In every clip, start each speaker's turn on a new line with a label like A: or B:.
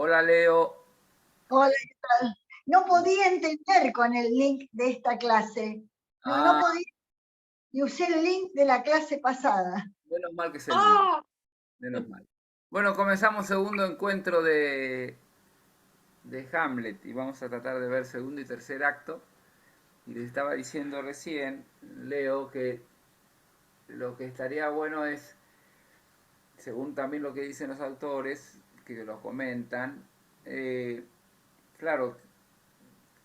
A: Hola Leo.
B: Hola, ¿qué tal? No podía entender con el link de esta clase. No
A: Ah,
B: podía, y usé el link de la clase pasada.
A: menos mal que es el mismo,
B: ¡Ah!
A: menos mal. Bueno, comenzamos segundo encuentro de Hamlet y vamos a tratar de ver segundo y tercer acto. Y les estaba diciendo recién, Leo, que lo que estaría bueno es, según también lo que dicen los autores, que lo comentan, eh, claro,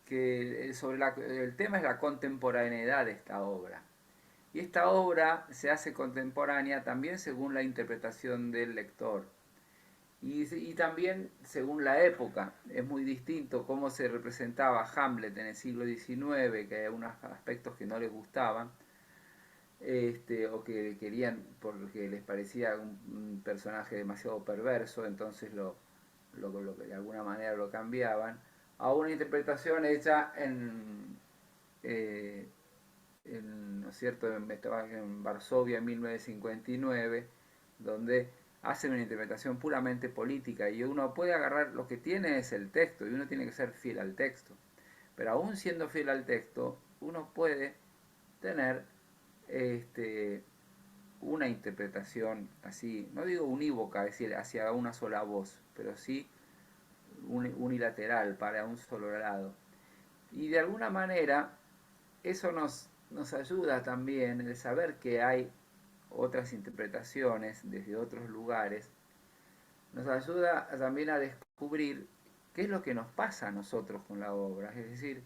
A: que el tema es la contemporaneidad de esta obra. Y esta obra se hace contemporánea también según la interpretación del lector. Y también según la época. Es muy distinto cómo se representaba Hamlet en el siglo XIX, que hay algunos aspectos que no les gustaban, o que querían porque les parecía un personaje demasiado perverso, entonces lo que de alguna manera lo cambiaban, a una interpretación hecha eh, ¿no es cierto?, en Varsovia en 1959, donde hacen una interpretación puramente política y uno puede agarrar, lo que tiene es el texto y uno tiene que ser fiel al texto, pero aún siendo fiel al texto, uno puede tener este, una interpretación así, no digo unívoca, es decir, hacia una sola voz, pero sí unilateral para un solo lado. Y de alguna manera eso nos ayuda también el saber que hay otras interpretaciones desde otros lugares, nos ayuda también a descubrir qué es lo que nos pasa a nosotros con la obra, es decir,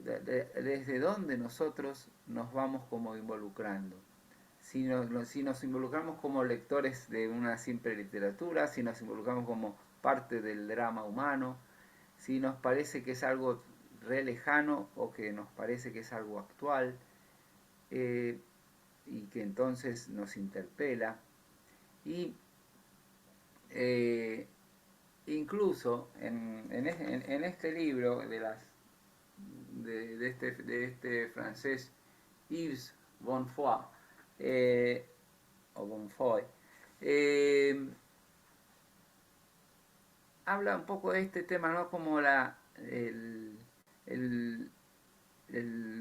A: desde dónde nosotros nos vamos como involucrando. Si nos involucramos como lectores de una simple literatura, si nos involucramos como parte del drama humano, si nos parece que es algo re lejano o que nos parece que es algo actual, eh, y que entonces nos interpela. Y eh, incluso en este libro de este francés Yves Bonfoy, eh, o Bonfoy, eh, habla un poco de este tema, ¿no? Como el, el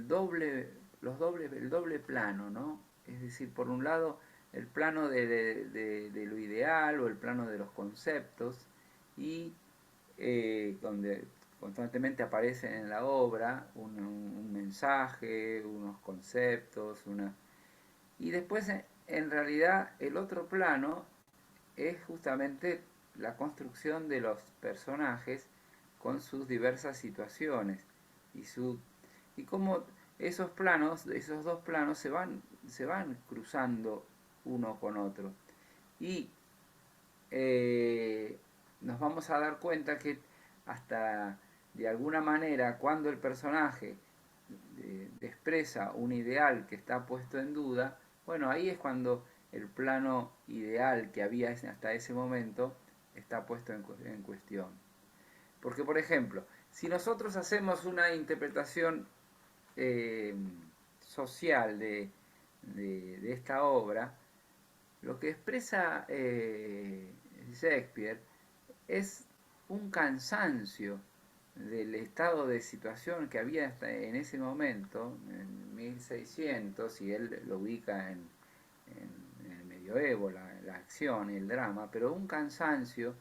A: doble, el doble plano, ¿no? Es decir, por un lado, el plano de lo ideal o el plano de los conceptos, y donde constantemente aparecen en la obra un mensaje, unos conceptos, y después en realidad el otro plano es justamente la construcción de los personajes con sus diversas situaciones y y cómo esos planos, esos dos planos se van cruzando uno con otro. Y nos vamos a dar cuenta que hasta de alguna manera cuando el personaje expresa un ideal que está puesto en duda, bueno, ahí es cuando el plano ideal que había hasta ese momento está puesto en cuestión. Porque, por ejemplo, si nosotros hacemos una interpretación eh, social de esta obra, lo que expresa Shakespeare es un cansancio del estado de situación que había hasta en ese momento, en 1600, y él lo ubica en el medioevo, la acción y el drama, pero un cansancio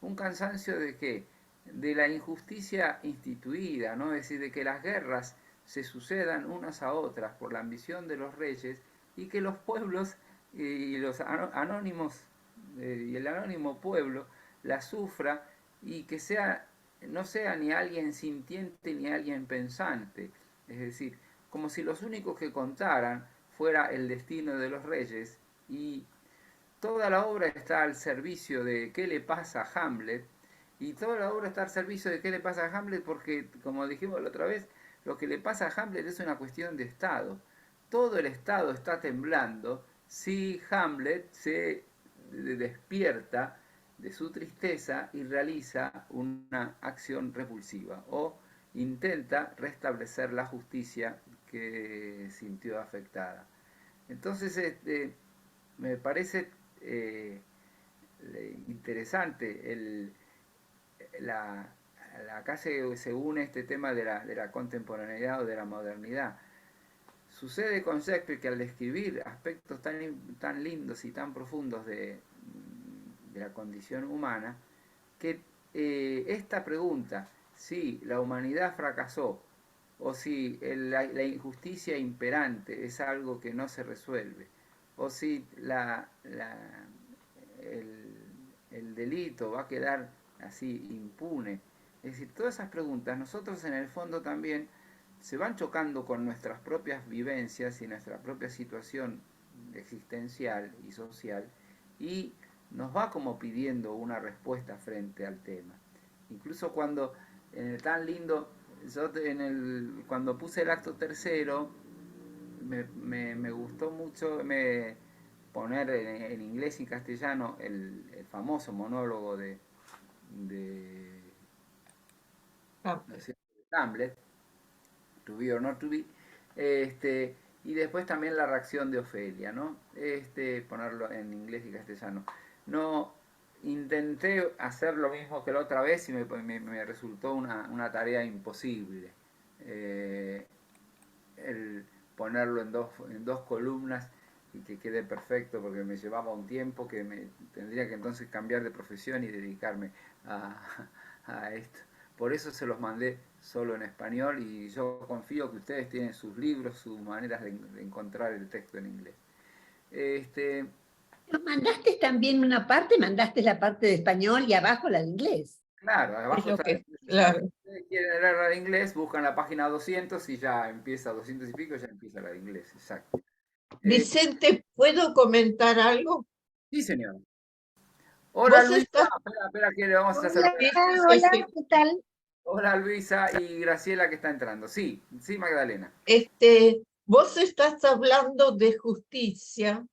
A: de qué? De la injusticia instituida, ¿no? Es decir, de que las guerras se sucedan unas a otras por la ambición de los reyes y que los pueblos y los anónimos y el anónimo pueblo la sufra y que sea no sea ni alguien sintiente ni alguien pensante, es decir, como si los únicos que contaran fuera el destino de los reyes, y toda la obra está al servicio de qué le pasa a Hamlet, y toda la obra está al servicio de qué le pasa a Hamlet porque, como dijimos la otra vez, lo que le pasa a Hamlet es una cuestión de Estado. Todo el Estado está temblando si Hamlet se despierta de su tristeza y realiza una acción repulsiva o intenta restablecer la justicia que sintió afectada. Entonces, me parece eh, interesante acá se une este tema de la contemporaneidad o de la modernidad. Sucede con Shakespeare que al describir aspectos tan lindos y tan profundos de la condición humana, que esta pregunta, si la humanidad fracasó o si la injusticia imperante es algo que no se resuelve, o si el, el delito va a quedar así impune. Es decir, todas esas preguntas nosotros en el fondo también se van chocando con nuestras propias vivencias y nuestra propia situación existencial y social y nos va como pidiendo una respuesta frente al tema. Incluso cuando en el tan lindo, cuando puse el acto tercero, me gustó mucho poner en inglés y castellano el famoso monólogo de,
C: Ah,
A: ¿no es cierto?, de Hamlet, To Be or Not To Be, y después también la reacción de Ofelia, ¿no? Ponerlo en inglés y castellano. No intenté hacer lo mismo que la otra vez y me resultó una tarea imposible. El ponerlo en dos columnas y que quede perfecto porque me llevaba un tiempo que me tendría que entonces cambiar de profesión y dedicarme a, a esto. Por eso se los mandé solo en español y yo confío que ustedes tienen sus libros, sus maneras de encontrar el texto en inglés. Este,
D: Mandaste también una parte, mandaste la parte de español y abajo la de inglés.
A: claro,
C: es
A: abajo
C: lo
A: está.
C: que,
A: Si
C: claro.
A: ustedes quieren leer la de inglés, buscan la página 200 y ya empieza 200 y pico, ya empieza la de inglés, exacto.
C: Vicente, ¿puedo comentar algo?
A: Sí, señor. Hola
C: Vos
A: Luisa,
C: estás...
A: espera que le vamos a hacer.
B: Hola,
C: Sí, sí, sí,
B: hola,
C: sí.
B: ¿qué tal?
A: Hola Luisa y Graciela que está entrando. Sí, sí, Magdalena.
C: Vos estás hablando de justicia,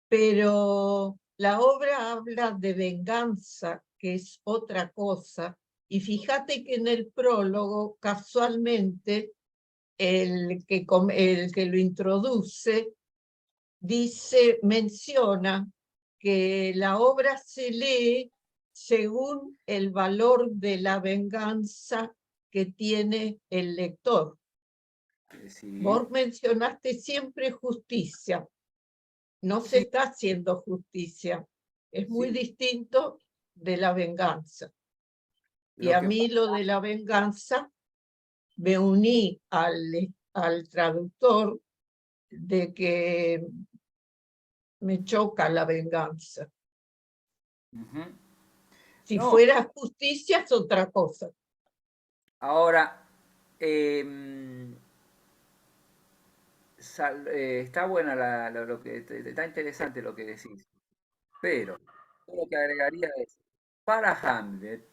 C: pero la obra habla de venganza, que es otra cosa. Y fíjate que en el prólogo, casualmente, el que lo introduce menciona que la obra se lee según el valor de la venganza que tiene el lector.
A: Sí,
C: Vos mencionaste siempre justicia. No se
A: sí,
C: está haciendo justicia. Es muy
A: sí.
C: distinto de la venganza. Y
A: Lo
C: a
A: que
C: mí lo de la venganza me uní al traductor de que me choca la venganza.
A: Ujú.
C: Si
A: No,
C: fuera justicia es otra cosa.
A: ahora está buena lo que está interesante lo que decís, pero yo lo que agregaría es para Hamlet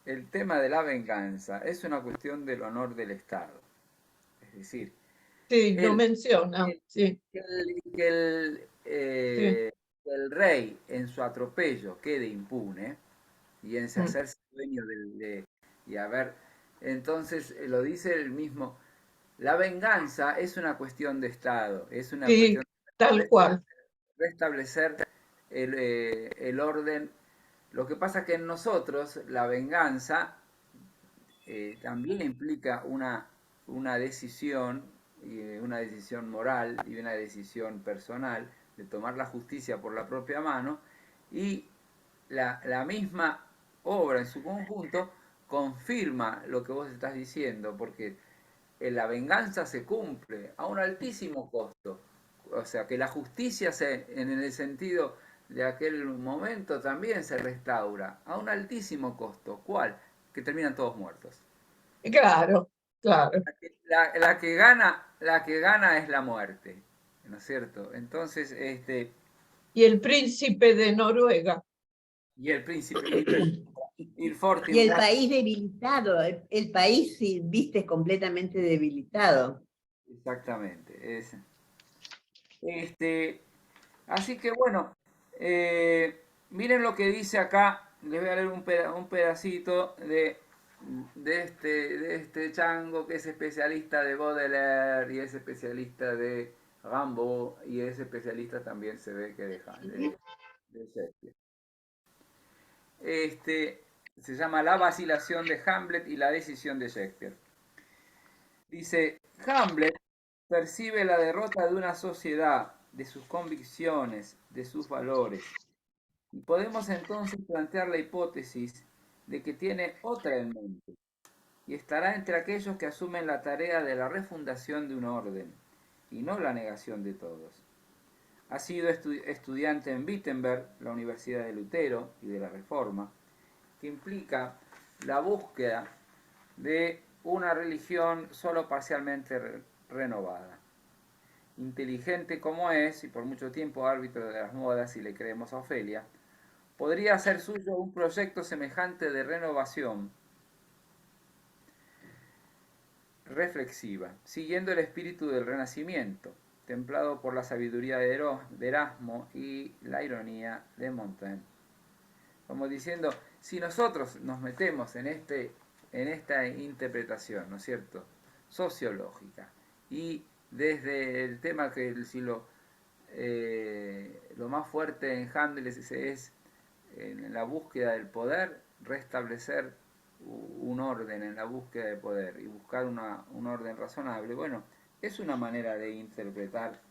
A: el tema de la venganza es una cuestión del honor del Estado. Es decir,
C: Sí, lo
A: él
C: menciona,
A: que
C: sí, sí.
A: que el rey en su atropello quede impune y en
C: Mm.
A: hacerse dueño y a ver, entonces lo dice el mismo, la venganza es una cuestión de Estado, es una
C: Sí,
A: cuestión
C: tal
A: de
C: cual.
A: restablecer el orden. Lo que pasa que en nosotros la venganza también implica una decisión moral y una decisión personal de tomar la justicia por la propia mano y la misma obra en su conjunto confirma lo que vos estás diciendo, porque la venganza se cumple a un altísimo costo. O sea, que la justicia en el sentido de aquel momento también se restaura a un altísimo costo. ¿Cuál? Que terminan todos muertos.
C: Claro, claro.
A: La que gana es la muerte, ¿no es cierto? Entonces,
C: Y el príncipe de Noruega.
A: y el príncipe, il forte
D: Y el
A: muere.
D: país debilitado, el país, sí, viste, completamente debilitado.
A: Exactamente. Así que bueno, miren lo que dice acá. Les voy a leer un pedacito de este chango que es especialista de Baudelaire y es especialista de Rimbaud y es especialista también se ve que de Shakespeare. Este, se llama La vacilación de Hamlet y la decisión de Shakespeare. Dice, Hamlet percibe la derrota de una sociedad, de sus convicciones, de sus valores. Y podemos entonces plantear la hipótesis de que tiene otra en mente, y estará entre aquellos que asumen la tarea de la refundación de un orden, y no la negación de todos. Ha sido estudiante en Wittenberg, la Universidad de Lutero y de la Reforma, que implica la búsqueda de una religión solo parcialmente renovada. Inteligente como es, y por mucho tiempo árbitro de las modas, si le creemos a Ofelia, podría ser suyo un proyecto semejante de renovación reflexiva, siguiendo el espíritu del Renacimiento, templado por la sabiduría de Erasmo y la ironía de Montaigne. Como diciendo, si nosotros nos metemos en esta interpretación, ¿no es cierto?, sociológica, y desde el tema que lo más fuerte en Handel es en la búsqueda del poder, restablecer un orden en la búsqueda de poder y buscar un orden razonable. Bueno, es una manera de interpretar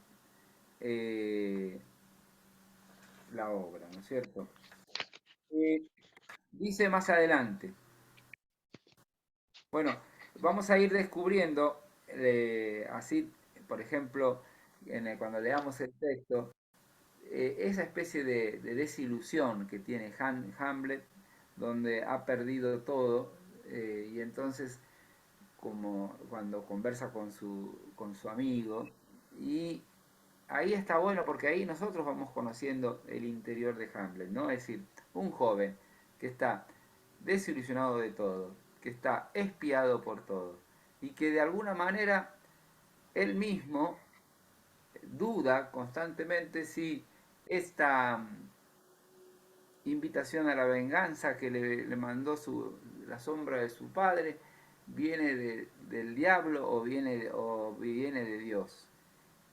A: la obra, ¿no es cierto? Dice más adelante, bueno, vamos a ir descubriendo, así, por ejemplo, cuando leamos el texto, esa especie de desilusión que tiene Hamlet, donde ha perdido todo, y entonces como cuando conversa con su amigo, y ahí está bueno porque ahí nosotros vamos conociendo el interior de Hamlet, ¿no? Es decir, un joven que está desilusionado de todo, que está espiado por todo, y que de alguna manera él mismo duda constantemente si esta invitación a la venganza que le mandó la sombra de su padre viene del diablo o viene de Dios.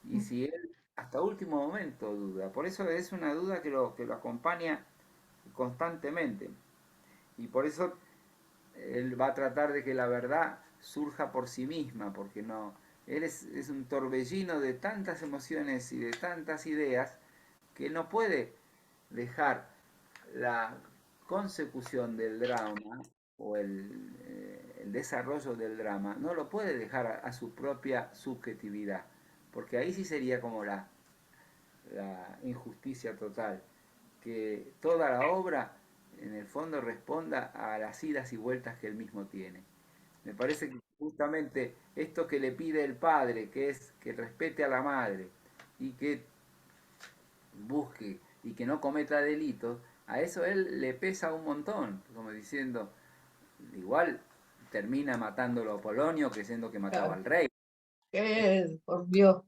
A: Y si él hasta último momento duda, por eso es una duda que lo acompaña constantemente. Y por eso él va a tratar de que la verdad surja por sí misma, porque no, él es un torbellino de tantas emociones y de tantas ideas que no puede dejar la consecución del drama o el desarrollo del drama, no lo puede dejar a su propia subjetividad, porque ahí sí sería como la injusticia total, que toda la obra en el fondo responda a las idas y vueltas que él mismo tiene. Me parece que justamente esto que le pide el padre, que es que respete a la madre y que busque y que no cometa delitos, a eso él le pesa un montón, como diciendo, igual termina matándolo a Polonio creyendo que mataba al rey.
C: Por Dios.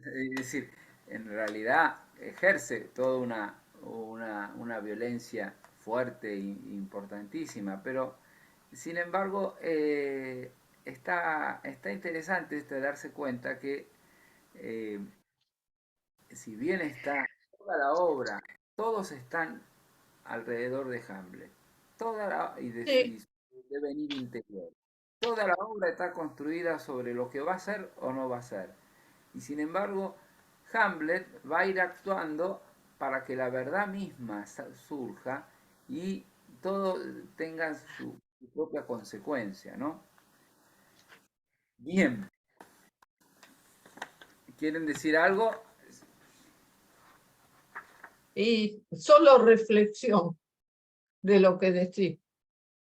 A: Es decir, en realidad ejerce toda una violencia fuerte e importantísima, pero sin embargo está interesante darse cuenta que si bien está toda la obra, todos están alrededor de Hamlet, y de
C: Sí,
A: su devenir interior. Toda la obra está construida sobre lo que va a ser o no va a ser. Y sin embargo, Hamlet va a ir actuando para que la verdad misma surja y todo tenga su propia consecuencia, ¿no? Bien, ¿quieren decir algo?
C: y solo reflexión de lo que decís.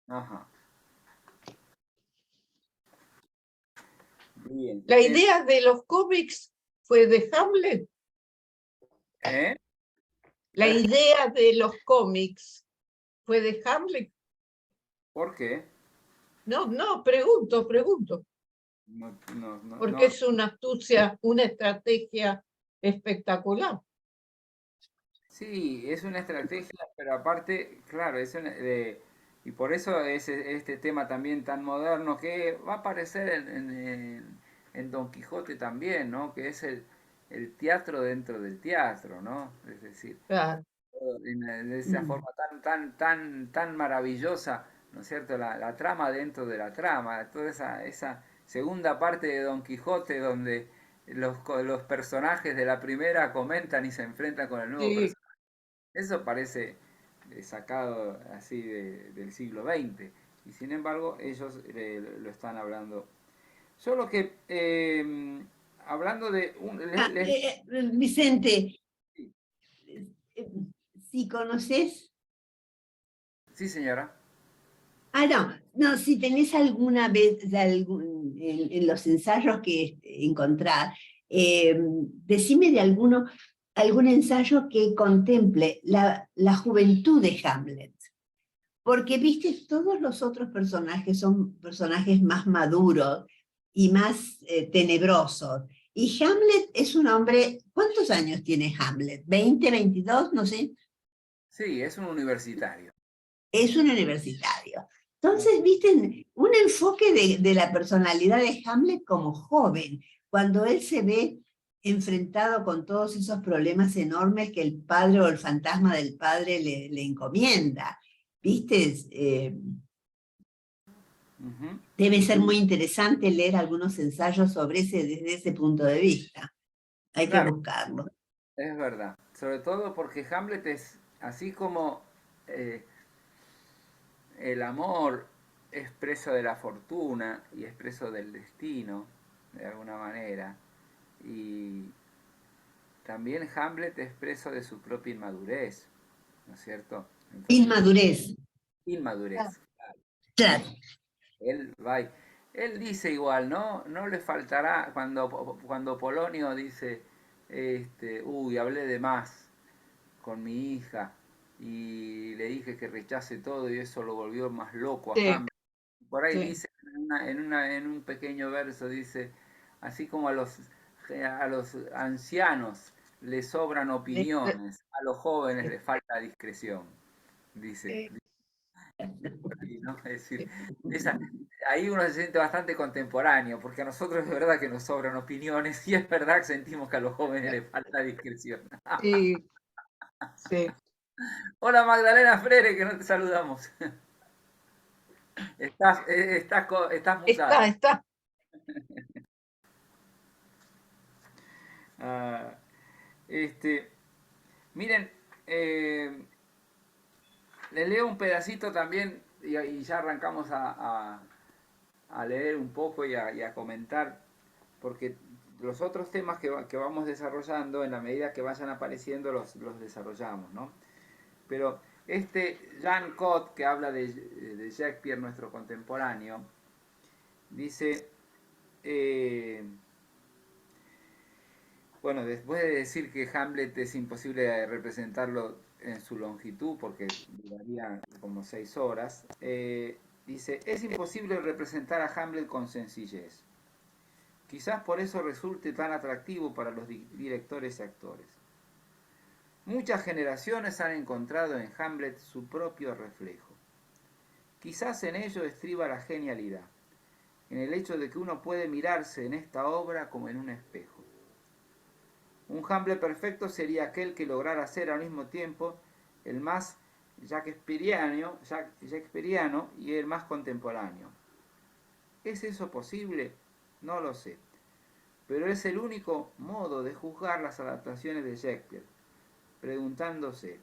A: Ajá. Bien.
C: La idea de los cómics fue de Hamlet.
A: ¿Eh?
C: La idea de los cómics fue de Hamlet.
A: ¿Por qué?
C: No, pregunto. Porque es una astucia, una estrategia espectacular.
A: Sí, es una estrategia, pero aparte, claro, y por eso es este tema también tan moderno que va a aparecer en Don Quijote también, ¿no? Que es el teatro dentro del teatro, ¿no? Es decir,
C: Claro.
A: de esa forma tan maravillosa ¿no es cierto? La trama dentro de la trama, toda esa segunda parte de Don Quijote donde los personajes de la primera comentan y se enfrentan con el nuevo
C: Sí,
A: personaje. Eso parece sacado así del siglo XX, y sin embargo ellos lo están hablando. Solo que hablando de
D: Vicente, eh, si conoces.
A: Sí, señora.
D: Ah, no, si tenés alguna vez en los ensayos que encontrar, decime de algún ensayo que contemple la juventud de Hamlet. Porque, viste, todos los otros personajes son personajes más maduros y más tenebrosos. Y Hamlet es un hombre, ¿cuántos años tiene Hamlet? ¿20, 22? No sé.
A: Sí, es un universitario.
D: Es un universitario. Entonces, viste, un enfoque de la personalidad de Hamlet como joven, cuando él se ve enfrentado con todos esos problemas enormes que el padre o el fantasma del padre le encomienda. ¿Viste?
A: Ujú.
D: Debe ser muy interesante leer algunos ensayos sobre desde ese punto de vista. Hay que
A: Claro,
D: buscarlo.
A: es verdad. Sobre todo porque Hamlet es así como eh, el amor es preso de la fortuna y es preso del destino, de alguna manera. Y también Hamlet es preso de su propia inmadurez, ¿no es cierto? Entonces,
D: Inmadurez.
A: inmadurez.
D: Claro.
A: Él va él dice igual, ¿no? No le faltará cuando Polonio dice, uy, hablé de más con mi hija y le dije que rechace todo y eso lo volvió más loco a
C: sí,
A: Hamlet. Por ahí
C: sí.
A: dice en un pequeño verso, dice, así como a los ancianos les sobran opiniones, a los jóvenes les falta discreción, dice.
C: Sí,
A: ¿No? Es decir, ahí uno se siente bastante contemporáneo, porque a nosotros es verdad que nos sobran opiniones y es verdad que sentimos que a los jóvenes les falta discreción.
C: sí, sí.
A: Hola Magdalena Freire, que no te saludamos. Estás
C: Está,
A: mutada.
C: está.
A: Ah, este, miren, eh, les leo un pedacito también y ya arrancamos a leer un poco y a comentar, porque los otros temas que vamos desarrollando, en la medida que vayan apareciendo, los desarrollamos, ¿no? Pero Jean Cot, que habla de Shakespeare, nuestro contemporáneo, dice, bueno, después de decir que Hamlet es imposible representarlo en su longitud, porque duraría como 6 horas, dice, es imposible representar a Hamlet con sencillez. Quizás por eso resulte tan atractivo para los directores y actores. Muchas generaciones han encontrado en Hamlet su propio reflejo. Quizás en ello estriba la genialidad, en el hecho de que uno puede mirarse en esta obra como en un espejo. Un Hamlet perfecto sería aquel que lograra ser al mismo tiempo el más shakespeariano y el más contemporáneo. ¿Es eso posible? No lo sé, pero es el único modo de juzgar las adaptaciones de Shakespeare, preguntándose,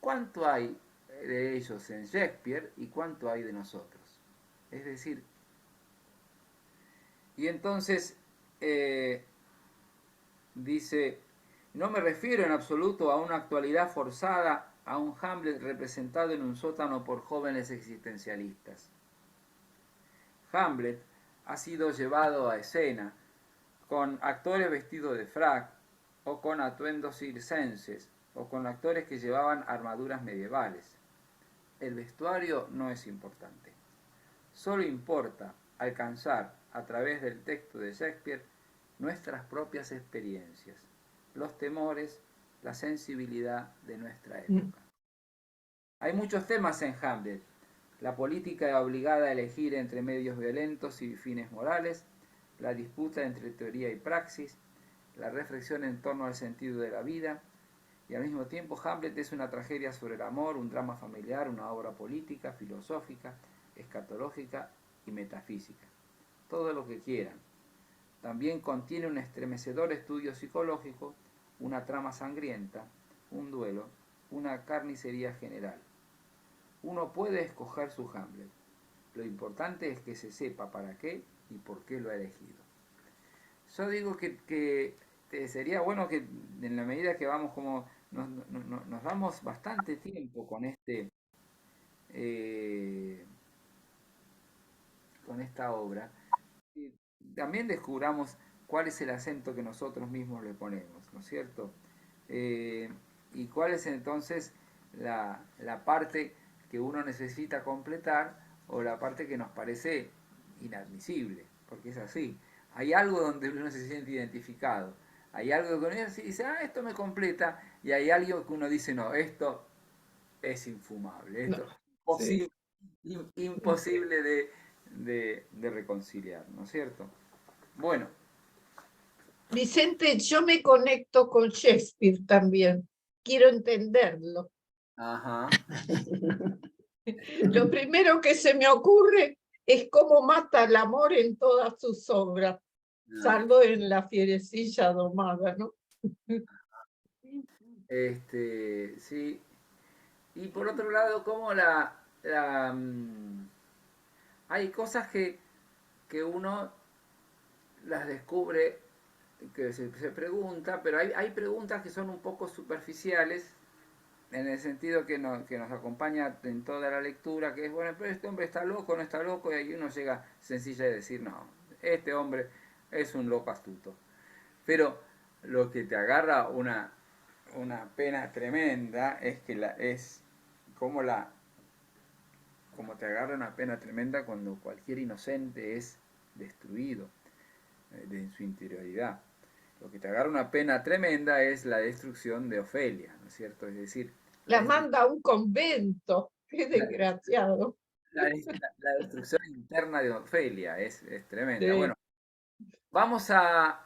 A: ¿cuánto hay de ellos en Shakespeare y cuánto hay de nosotros? Es decir, y entonces dice, no me refiero en absoluto a una actualidad forzada, a un Hamlet representado en un sótano por jóvenes existencialistas. Hamlet ha sido llevado a escena con actores vestidos de frac, o con atuendos circenses, o con actores que llevaban armaduras medievales. El vestuario no es importante. Solo importa alcanzar a través del texto de Shakespeare nuestras propias experiencias, los temores, la sensibilidad de nuestra
C: Mm.
A: época. Hay muchos temas en Hamlet: la política obligada a elegir entre medios violentos y fines morales, la disputa entre teoría y praxis, la reflexión en torno al sentido de la vida, y al mismo tiempo Hamlet es una tragedia sobre el amor, un drama familiar, una obra política, filosófica, escatológica y metafísica. Todo lo que quieran. También contiene un estremecedor estudio psicológico, una trama sangrienta, un duelo, una carnicería general. Uno puede escoger su Hamlet. Lo importante es que se sepa para qué y por qué lo ha elegido. Yo digo que sería bueno que en la medida que vamos como nos damos bastante tiempo eh, con esta obra, y también descubramos cuál es el acento que nosotros mismos le ponemos, ¿no es cierto? Eh, y cuál es entonces la parte que uno necesita completar o la parte que nos parece inadmisible, porque es así. Hay algo donde uno se siente identificado, hay algo que uno dice, ah, esto me completa, y hay algo que uno dice, no, esto es infumable,
C: No,
A: esto es
C: sí.
A: imposible de reconciliar, ¿no es cierto? Bueno,
C: Vicente, yo me conecto con Shakespeare también. Quiero entenderlo.
A: ajá.
C: Lo primero que se me ocurre es cómo mata el amor en todas sus obras, salvo en La fierecilla domada, ¿no?
A: Sí. Y por otro lado, como hay cosas que uno las descubre, que se pregunta, pero hay preguntas que son un poco superficiales, en el sentido que nos acompaña en toda la lectura, que es, bueno, pero este hombre está loco, no está loco, y ahí uno llega sencilla a decir, no, este hombre es un loco astuto. Pero lo que te agarra una pena tremenda es como como te agarra una pena tremenda cuando cualquier inocente es destruido de su interioridad. Lo que te agarra una pena tremenda es la destrucción de Ofelia, ¿no es cierto? Es decir, la,
C: La
A: destru
C: manda a un convento. Qué
A: la,
C: desgraciado.
A: la destrucción interna de Ofelia es tremenda.
C: Sí.
A: Bueno,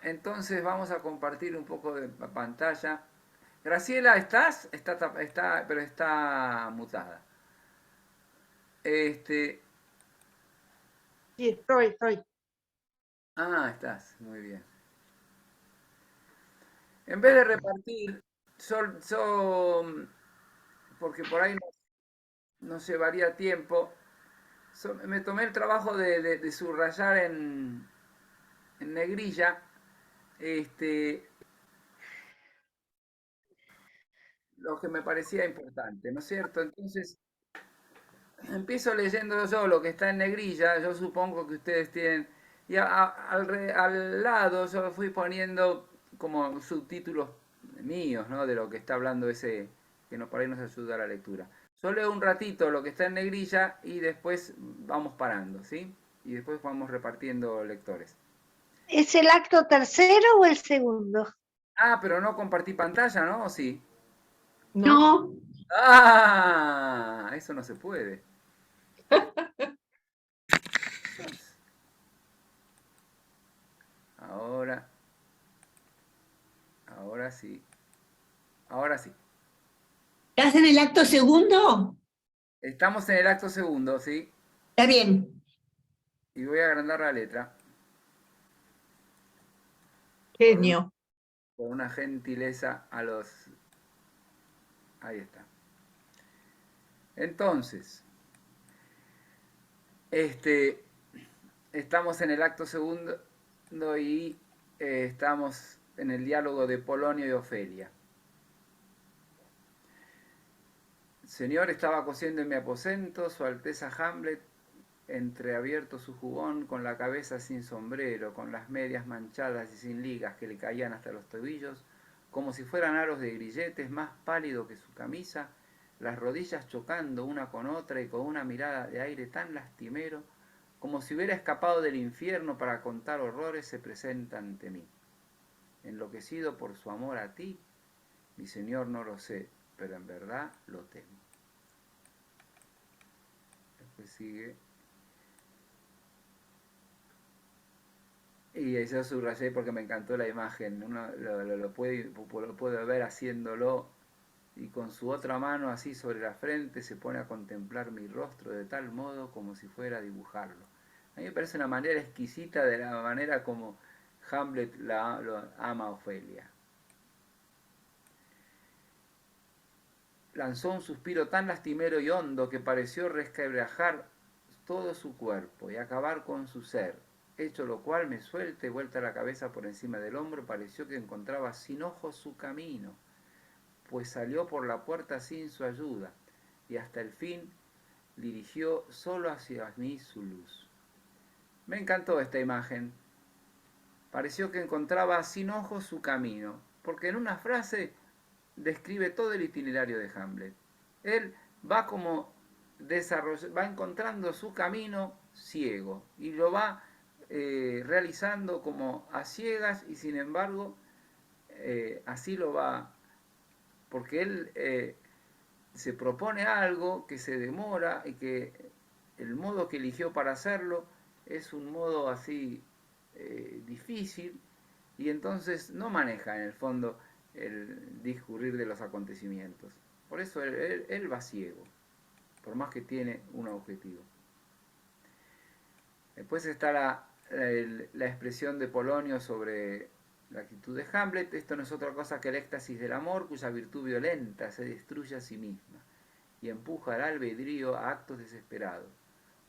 A: entonces vamos a compartir un poco de pantalla. Graciela, ¿estás? Pero está mutada. Este,
B: Sí, estoy.
A: estás, muy bien. En vez de repartir, porque por ahí nos llevaría tiempo, me tomé el trabajo de subrayar en negrilla este, lo que me parecía importante, ¿no es cierto? Entonces, empiezo leyendo yo lo que está en negrilla, yo supongo que ustedes tienen, y al lado yo fui poniendo como subtítulos míos, ¿no? De lo que está hablando ese, que por ahí nos ayuda a la lectura. Yo leo un ratito lo que está en negrilla y después vamos parando, ¿sí? Y después vamos repartiendo lectores.
B: ¿Es el acto tercero o el segundo?
A: Ah, pero no compartí pantalla, ¿no? ¿O sí?
C: No,
D: No,
A: Ah, eso no se puede. Ahora, ahora sí. Ahora sí.
D: ¿estás en el acto segundo?
A: Estamos en el acto segundo, ¿sí?
D: Está bien.
A: Y voy a agrandar la letra por
C: genio.
A: una gentileza a los... Ahí está. Entonces, este, estamos en el acto segundo y estamos en el diálogo de Polonio y Ofelia. El señor estaba cosiendo en mi aposento, su Alteza Hamlet entreabierto su jubón, con la cabeza sin sombrero, con las medias manchadas y sin ligas que le caían hasta los tobillos, como si fueran aros de grilletes, más pálido que su camisa, las rodillas chocando una con otra y con una mirada de aire tan lastimero, como si hubiera escapado del infierno para contar horrores, se presenta ante mí. Enloquecido por su amor a ti, mi señor, no lo sé, pero en verdad lo temo. Después sigue. Y eso subrayé porque me encantó la imagen. Uno lo puede ver haciéndolo y con su otra mano así sobre la frente se pone a contemplar mi rostro de tal modo como si fuera a dibujarlo. A mí me parece una manera exquisita de la manera como Hamlet lo ama a Ofelia. Lanzó un suspiro tan lastimero y hondo que pareció resquebrajar todo su cuerpo y acabar con su ser, hecho lo cual me suelta y vuelta la cabeza por encima del hombro, pareció que encontraba sin ojos su camino, pues salió por la puerta sin su ayuda, y hasta el fin dirigió solo hacia mí su luz. Me encantó esta imagen. Pareció que encontraba sin ojos su camino, porque en una frase describe todo el itinerario de Hamlet. Él va como va encontrando su camino ciego y lo va realizando como a ciegas y sin embargo así lo va, porque él se propone algo que se demora y que el modo que eligió para hacerlo es un modo así difícil y entonces no maneja en el fondo el discurrir de los acontecimientos. Por eso él va ciego, por más que tiene un objetivo. Después está la expresión de Polonio sobre la actitud de Hamlet. Esto no es otra cosa que el éxtasis del amor, cuya virtud violenta se destruye a sí misma y empuja al albedrío a actos desesperados,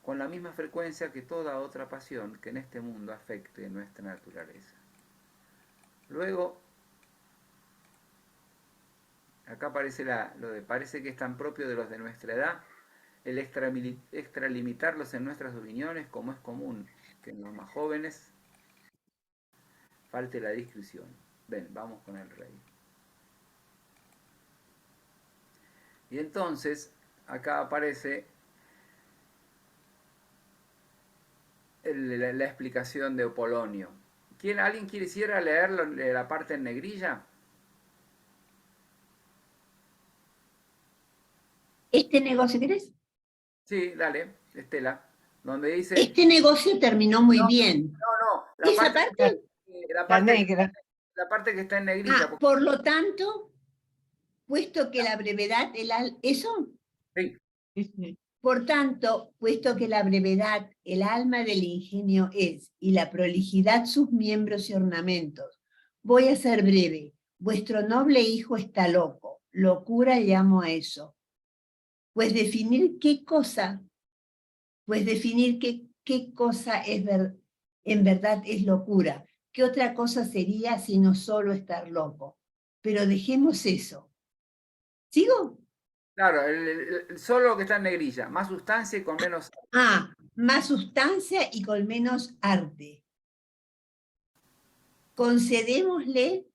A: con la misma frecuencia que toda otra pasión que en este mundo afecte nuestra naturaleza. Luego, acá aparece parece que es tan propio de los de nuestra edad el extralimitarlos en nuestras opiniones, como es común que en los más jóvenes falte la discreción. Ven, vamos con el rey. Y entonces, acá aparece la explicación de Polonio. ¿Alguien quisiera leer la parte en negrilla?
D: ¿Este negocio querés?
A: Sí, dale, Estela. Donde dice...
D: Este negocio terminó muy bien.
A: No.
D: ¿Esa parte?
C: La
A: parte que está en negrilla.
D: Por lo tanto, puesto que la brevedad, ¿eso?
A: Sí.
D: Por tanto, puesto que la brevedad, el alma del ingenio es, y la prolijidad sus miembros y ornamentos, voy a ser breve. Vuestro noble hijo está loco. Locura llamo a eso. Pues definir qué cosa en verdad es locura. ¿Qué otra cosa sería sino solo estar loco? Pero dejemos eso. ¿Sigo?
A: Claro, solo lo que está en negrilla, más sustancia y con menos...
D: Más sustancia y con menos arte. Concedémosle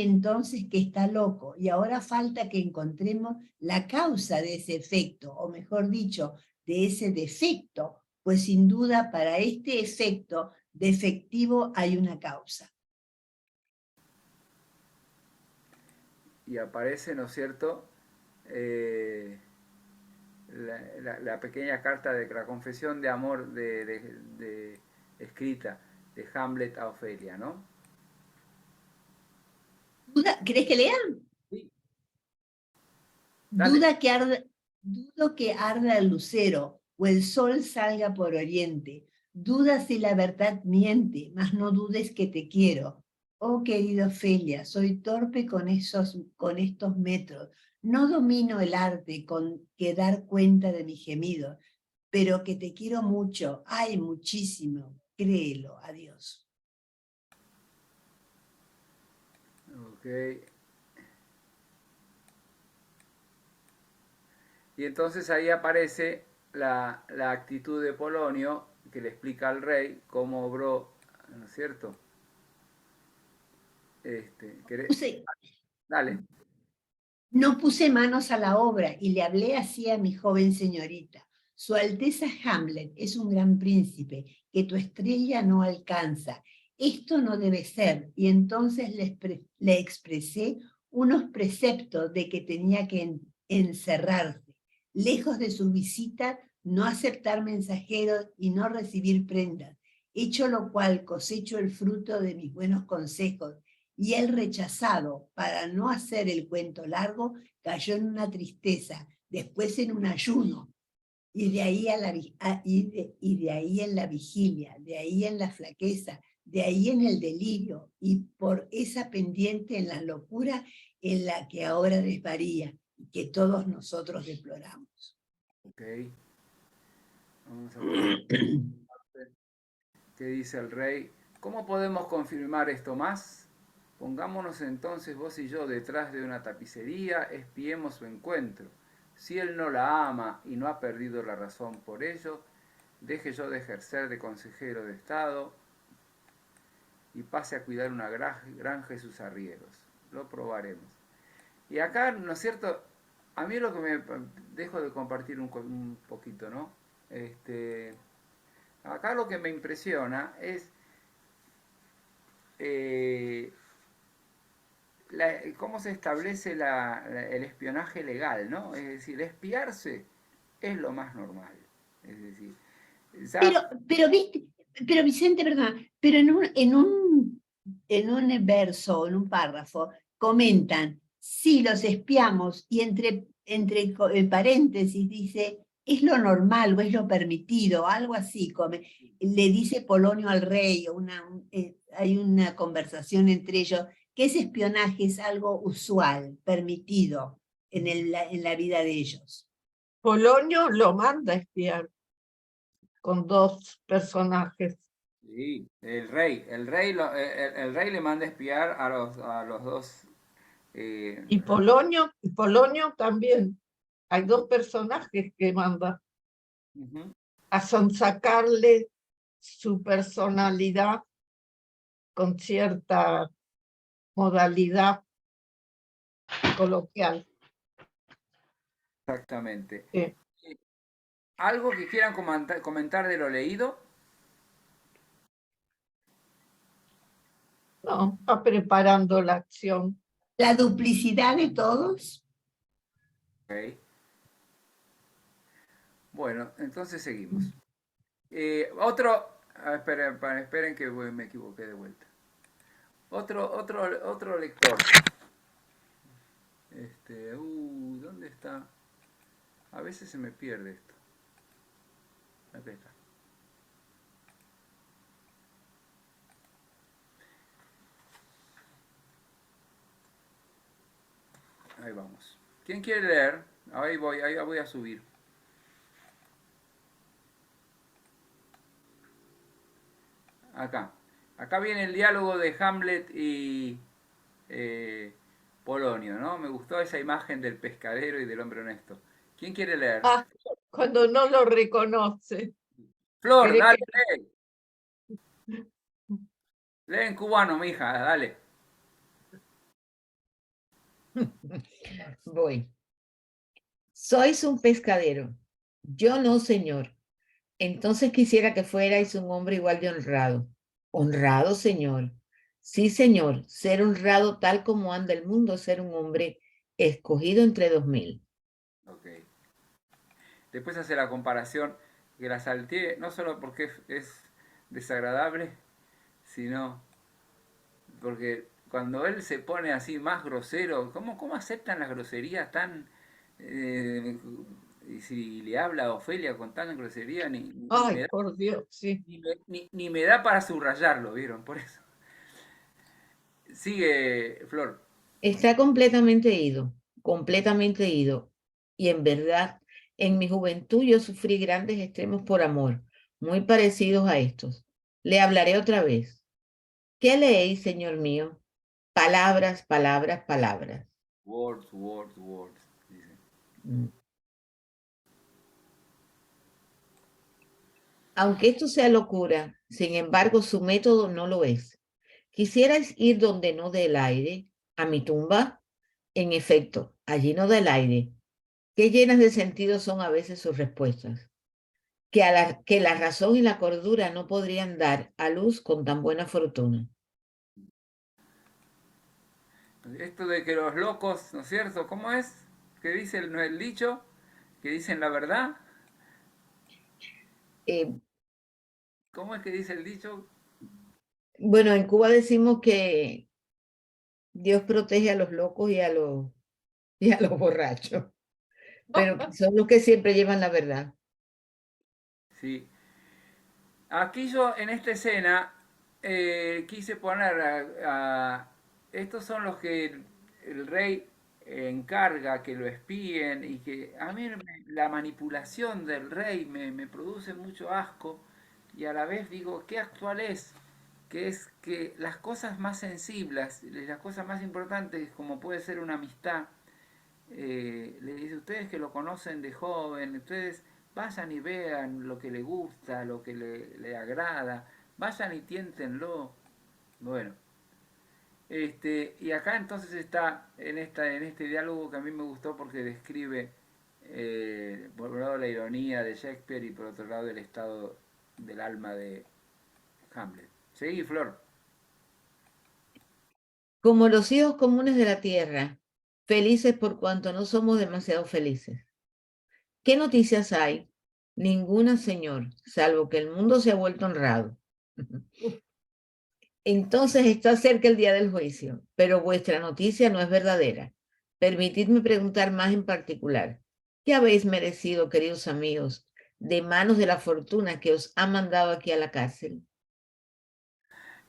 D: entonces que está loco, y ahora falta que encontremos la causa de ese efecto, o mejor dicho, de ese defecto, pues sin duda para este efecto defectivo hay una causa.
A: Y aparece, ¿no es cierto?, la pequeña carta de la confesión de amor escrita de Hamlet a Ofelia, ¿no?
D: ¿Querés que lea?
A: Sí.
D: Dudo que arda el lucero, o el sol salga por oriente. Duda si la verdad miente, mas no dudes que te quiero. Oh, querido Ofelia, soy torpe con estos metros. No domino el arte con que dar cuenta de mi gemido, pero que te quiero mucho, ay, muchísimo. Créelo, adiós.
A: Ok. Y entonces ahí aparece la actitud de Polonio, que le explica al rey cómo obró, ¿no es cierto? Dale.
D: No puse manos a la obra y le hablé así a mi joven señorita. Su Alteza Hamlet es un gran príncipe que tu estrella no alcanza. Esto no debe ser. Y entonces le expresé unos preceptos de que tenía que encerrarse, lejos de su visita, no aceptar mensajeros y no recibir prendas. Hecho lo cual cosecho el fruto de mis buenos consejos y él, rechazado para no hacer el cuento largo, cayó en una tristeza, después en un ayuno, y de ahí, y de ahí en la vigilia, de ahí en la flaqueza, de ahí en el delirio, y por esa pendiente en la locura en la que ahora desvaría, y que todos nosotros deploramos.
A: Ok. Vamos a ver qué dice el rey. ¿Cómo podemos confirmar esto más? Pongámonos entonces vos y yo detrás de una tapicería, espiemos su encuentro. Si él no la ama y no ha perdido la razón por ello, deje yo de ejercer de consejero de Estado y pase a cuidar una granja y sus arrieros. Lo probaremos. Y acá, ¿no es cierto? A mí lo que me dejo de compartir un poquito, ¿no? Acá lo que me impresiona es cómo se establece el espionaje legal, ¿no? Es decir, espiarse es lo más normal. Es decir,
D: Pero Vicente, perdón, pero en un verso, en un párrafo, comentan, si los espiamos, y entre paréntesis dice, es lo normal o es lo permitido, algo así, le dice Polonio al rey, hay una conversación entre ellos, que ese espionaje es algo usual, permitido en la vida de ellos.
C: Polonio lo manda a espiar con dos personajes.
A: Sí, el rey le manda a espiar a los dos.
C: Y Polonio también. Hay dos personajes que manda
A: Uh-huh.
C: a sonsacarle su personalidad con cierta modalidad coloquial.
A: Exactamente.
C: Sí.
A: ¿Algo que quieran comentar de lo leído?
C: No, va preparando la acción.
D: La duplicidad de todos.
A: Okay. Bueno, entonces seguimos. Esperen que me equivoqué de vuelta. Otro lector. ¿Dónde está? A veces se me pierde esto. Acá está. Ahí vamos. ¿Quién quiere leer? Ahí voy a subir. Acá. Acá viene el diálogo de Hamlet y Polonio, ¿no? Me gustó esa imagen del pescadero y del hombre honesto. ¿Quién quiere leer?
C: Ah, cuando no lo reconoce.
A: Flor,
C: Cree
A: dale,
C: que...
A: lee. Lee en cubano, mija, dale.
E: Voy. Sois un pescadero. Yo no, señor. Entonces quisiera que fuerais un hombre igual de honrado. Honrado, señor. Sí, señor. Ser honrado tal como anda el mundo, ser un hombre escogido entre 2000.
A: Ok. Después hace la comparación que la salteé, no solo porque es desagradable, sino porque cuando él se pone así más grosero, ¿cómo aceptan las groserías tan... y si le habla a Ofelia con tan grosería,
C: Ay, por Dios, sí.
A: ni me da para subrayarlo, ¿vieron? Por eso. Sigue, Flor.
E: Está completamente ido, completamente ido. Y en verdad, en mi juventud yo sufrí grandes extremos por amor, muy parecidos a estos. Le hablaré otra vez. ¿Qué leéis, señor mío? Palabras, palabras, palabras.
A: Words, words, words. Dice.
E: Mm. Aunque esto sea locura, sin embargo, su método no lo es. ¿Quisierais ir donde no dé el aire? ¿A mi tumba? En efecto, allí no da el aire. Qué llenas de sentido son a veces sus respuestas. Que la razón y la cordura no podrían dar a luz con tan buena fortuna.
A: Esto de que los locos, ¿no es cierto? ¿Cómo es? ¿Qué dice el dicho? ¿Que dicen la verdad?
E: Eh,
A: ¿Cómo es que dice el dicho?
E: bueno, en Cuba decimos que Dios protege a los locos y a los borrachos, pero son los que siempre llevan la verdad.
A: Sí. Aquí yo en esta escena quise poner estos son los que el rey encarga que lo espíen y que a mí la manipulación del rey me produce mucho asco y a la vez digo, qué actual es que las cosas más sensibles, las cosas más importantes como puede ser una amistad, le dice, ustedes que lo conocen de joven, ustedes vayan y vean lo que le gusta, lo que le agrada, vayan y tiéntenlo. Bueno, y acá entonces está en este diálogo que a mí me gustó porque describe por un lado la ironía de Shakespeare y por otro lado el estado del alma de Hamlet. Seguí, Flor.
E: Como los hijos comunes de la tierra, felices por cuanto no somos demasiado felices. ¿Qué noticias hay? Ninguna, señor, salvo que el mundo se ha vuelto honrado. Entonces está cerca el día del juicio, pero vuestra noticia no es verdadera. Permitidme preguntar más en particular. ¿Qué habéis merecido, queridos amigos, de manos de la fortuna que os ha mandado aquí a la cárcel?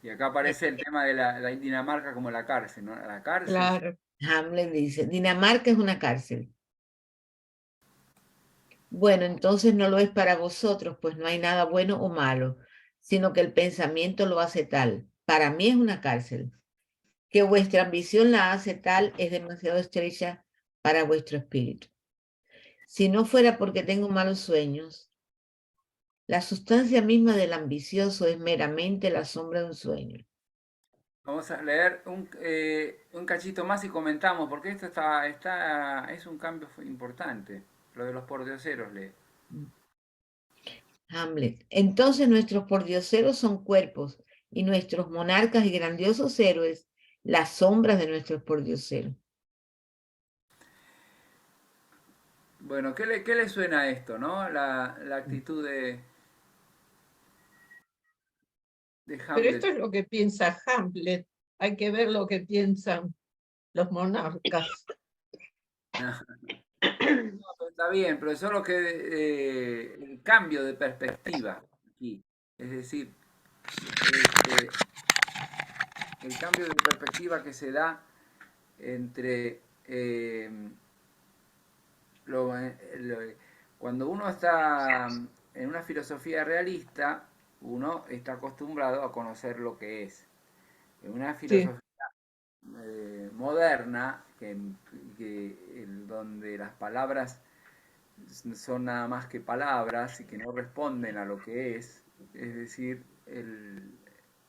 A: Y acá aparece el tema de la Dinamarca como la cárcel, ¿no? La cárcel.
C: Claro.
E: Hamlet dice, Dinamarca es una cárcel. Bueno, entonces no lo es para vosotros, pues no hay nada bueno o malo, sino que el pensamiento lo hace tal. Para mí es una cárcel. Que vuestra ambición la hace tal es demasiado estrecha para vuestro espíritu. Si no fuera porque tengo malos sueños, la sustancia misma del ambicioso es meramente la sombra de un sueño.
A: Vamos a leer un cachito más y comentamos, porque esto es un cambio importante. Lo de los pordioseros, lee.
E: Hamlet. Entonces nuestros pordioseros son cuerpos y nuestros monarcas y grandiosos héroes las sombras de nuestros pordioseros.
A: Bueno, qué le suena a esto, no? La actitud de
C: Pero
A: Hamlet.
C: esto es lo que piensa Hamlet. Hay que ver lo que piensan los monarcas.
A: No, pero está bien, pero solo que el cambio de perspectiva aquí. Es decir, este, el cambio de perspectiva que se da entre cuando uno está en una filosofía realista, uno está acostumbrado a conocer lo que es. En una
C: Sí,
A: filosofía moderna, donde las palabras son nada más que palabras y que no responden a lo que es decir,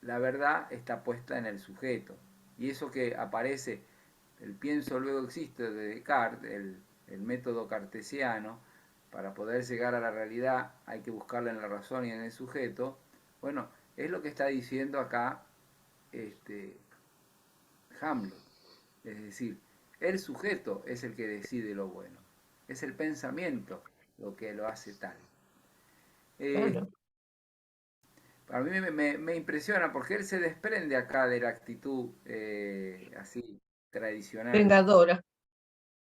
A: la verdad está puesta en el sujeto. Y eso que aparece, el pienso luego existe de Descartes, el método cartesiano, para poder llegar a la realidad hay que buscarla en la razón y en el sujeto. Bueno, es lo que está diciendo acá este, Hamlet. Es decir, el sujeto es el que decide lo bueno. Es el pensamiento lo que lo hace tal. Eh,
C: claro.
A: a mí me impresiona porque él se desprende acá de la actitud así tradicional.
C: Vengadora.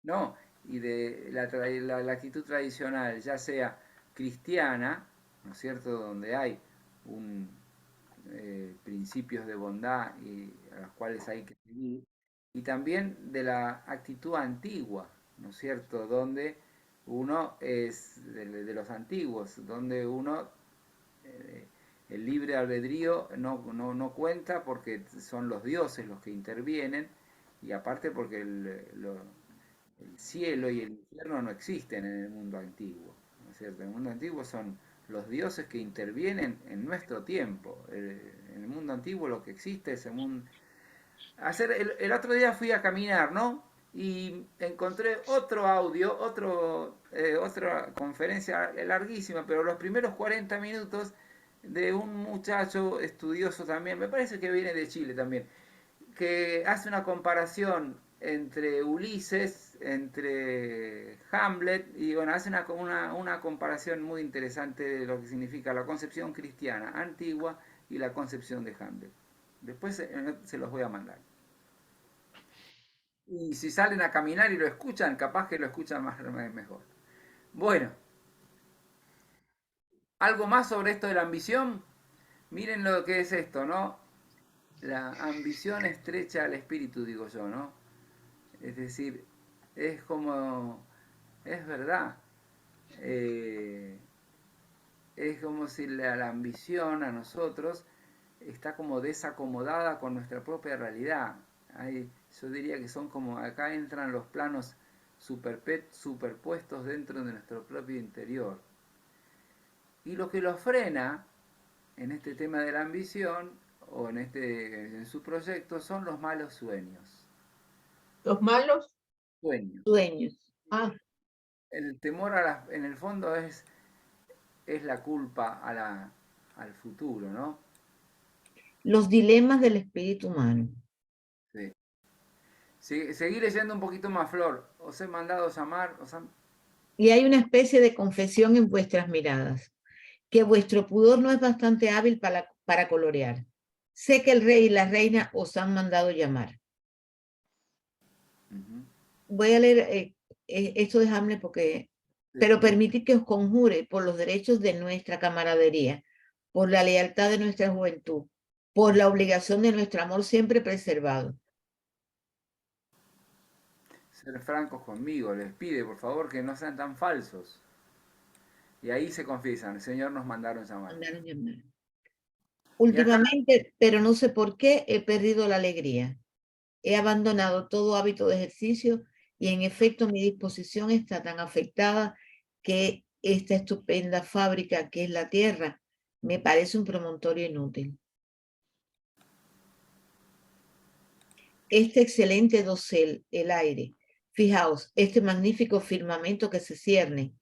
A: No, y de la actitud tradicional, ya sea cristiana, ¿no es cierto?, donde hay un, principios de bondad y a los cuales hay que seguir, y también de la actitud antigua, ¿no es cierto?, donde uno es de los antiguos, donde uno eh, el libre albedrío no cuenta porque son los dioses los que intervienen y aparte porque el cielo y el infierno no existen en el mundo antiguo, ¿no es cierto? En el mundo antiguo son los dioses que intervienen en nuestro tiempo. En el mundo antiguo lo que existe es el otro día fui a caminar, ¿no? Y encontré otro audio, otra conferencia larguísima, pero los primeros 40 minutos de un muchacho estudioso también, me parece que viene de Chile también, que hace una comparación entre Ulises, entre Hamlet, y bueno, hace una comparación muy interesante de lo que significa la concepción cristiana antigua y la concepción de Hamlet. Después se los voy a mandar. Y si salen a caminar y lo escuchan, capaz que lo escuchan mejor. Bueno, ¿algo más sobre esto de la ambición? Miren lo que es esto, ¿no? La ambición estrecha al espíritu, digo yo, ¿no? Es decir, es como, es verdad, eh, es como si la ambición a nosotros está como desacomodada con nuestra propia realidad. Yo diría que son como, acá entran los planos superpuestos dentro de nuestro propio interior. Y lo que lo frena en este tema de la ambición o en su proyecto son los malos sueños.
C: Los malos.
A: Sueños.
E: Sueños.
C: Ah,
A: El temor en el fondo es la culpa al futuro, ¿no?
E: Los dilemas del espíritu humano.
A: Sí. Seguí leyendo un poquito más, Flor. Os he mandado llamar.
E: Y hay una especie de confesión en vuestras miradas, que vuestro pudor no es bastante hábil para colorear. Sé que el rey y la reina os han mandado llamar. Voy a leer esto de Hamlet porque, pero permitid que os conjure por los derechos de nuestra camaradería, por la lealtad de nuestra juventud, por la obligación de nuestro amor siempre preservado.
A: Ser francos conmigo, les pide por favor que no sean tan falsos. Y ahí se confiesan, el Señor nos mandaron llamar.
E: Mandaron llamar.
A: Y acá,
E: Últimamente, pero no sé por qué, he perdido la alegría. He abandonado todo hábito de ejercicio y en efecto mi disposición está tan afectada que esta estupenda fábrica que es la tierra me parece un promontorio inútil. Este excelente dosel, el aire, fijaos, este magnífico firmamento que se cierne,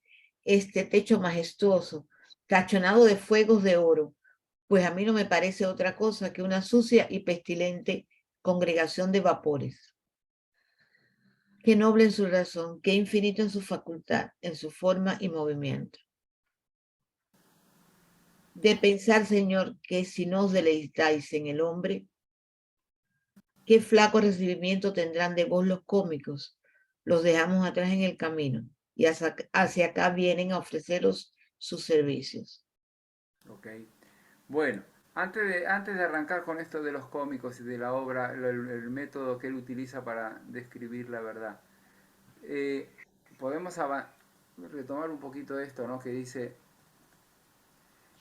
E: este techo majestuoso, tachonado de fuegos de oro, pues a mí no me parece otra cosa que una sucia y pestilente congregación de vapores. Qué noble en su razón, qué infinito en su facultad, en su forma y movimiento. De pensar, Señor, que si no os deleitáis en el hombre, qué flaco recibimiento tendrán de vos los cómicos. Los dejamos atrás en el camino y hacia acá vienen a ofreceros sus servicios.
A: ok. Bueno, antes de arrancar con esto de los cómicos y de la obra, el método que él utiliza para describir la verdad, eh, podemos retomar un poquito esto, ¿no? Que dice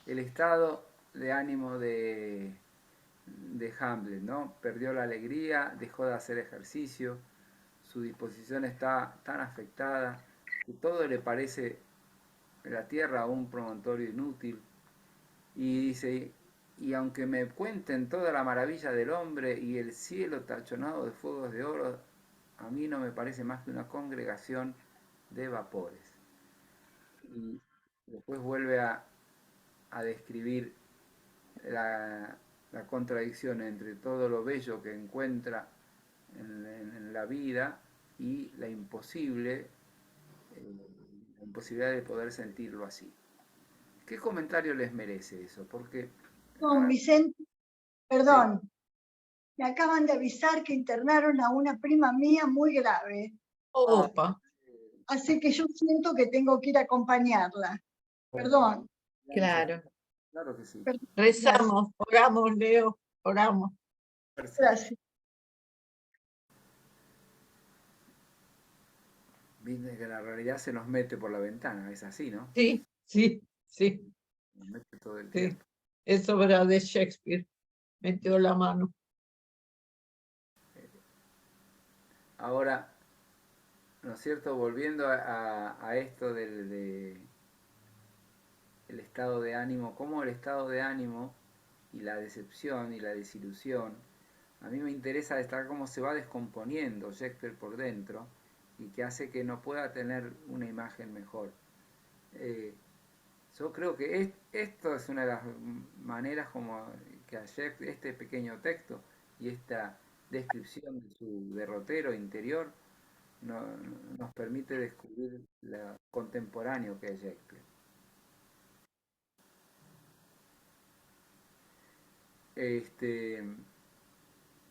A: el estado de ánimo de Hamlet, ¿no? Perdió la alegría, dejó de hacer ejercicio, su disposición está tan afectada que todo le parece la tierra un promontorio inútil. Y dice, y aunque me cuenten toda la maravilla del hombre y el cielo tachonado de fuegos de oro, a mí no me parece más que una congregación de vapores. Y después vuelve a describir la contradicción entre todo lo bello que encuentra en la vida y la imposibilidad de poder sentirlo así. ¿Qué comentario les merece eso? Porque...
B: Don Vicente, perdón, me acaban de avisar que internaron a una prima mía muy grave.
C: opa.
B: Así que yo siento que tengo que ir a acompañarla. Perdón.
E: Claro.
A: Claro que sí.
B: Perdón.
C: Rezamos, oramos, Leo, oramos.
B: Gracias.
A: Viste que la realidad se nos mete por la ventana, es así, ¿no?
C: Sí, sí, sí,
A: Nos mete todo el
C: sí.
A: tiempo.
C: Es obra de Shakespeare. Metió la mano.
A: Ahora, ¿no es cierto? Volviendo a esto el estado de ánimo, cómo el estado de ánimo y la decepción y la desilusión, a mí me interesa destacar cómo se va descomponiendo Shakespeare por dentro y que hace que no pueda tener una imagen mejor. Yo creo que esto es una de las maneras como que ayer este pequeño texto y esta descripción de su derrotero interior nos permite descubrir lo contemporáneo que es Shakespeare.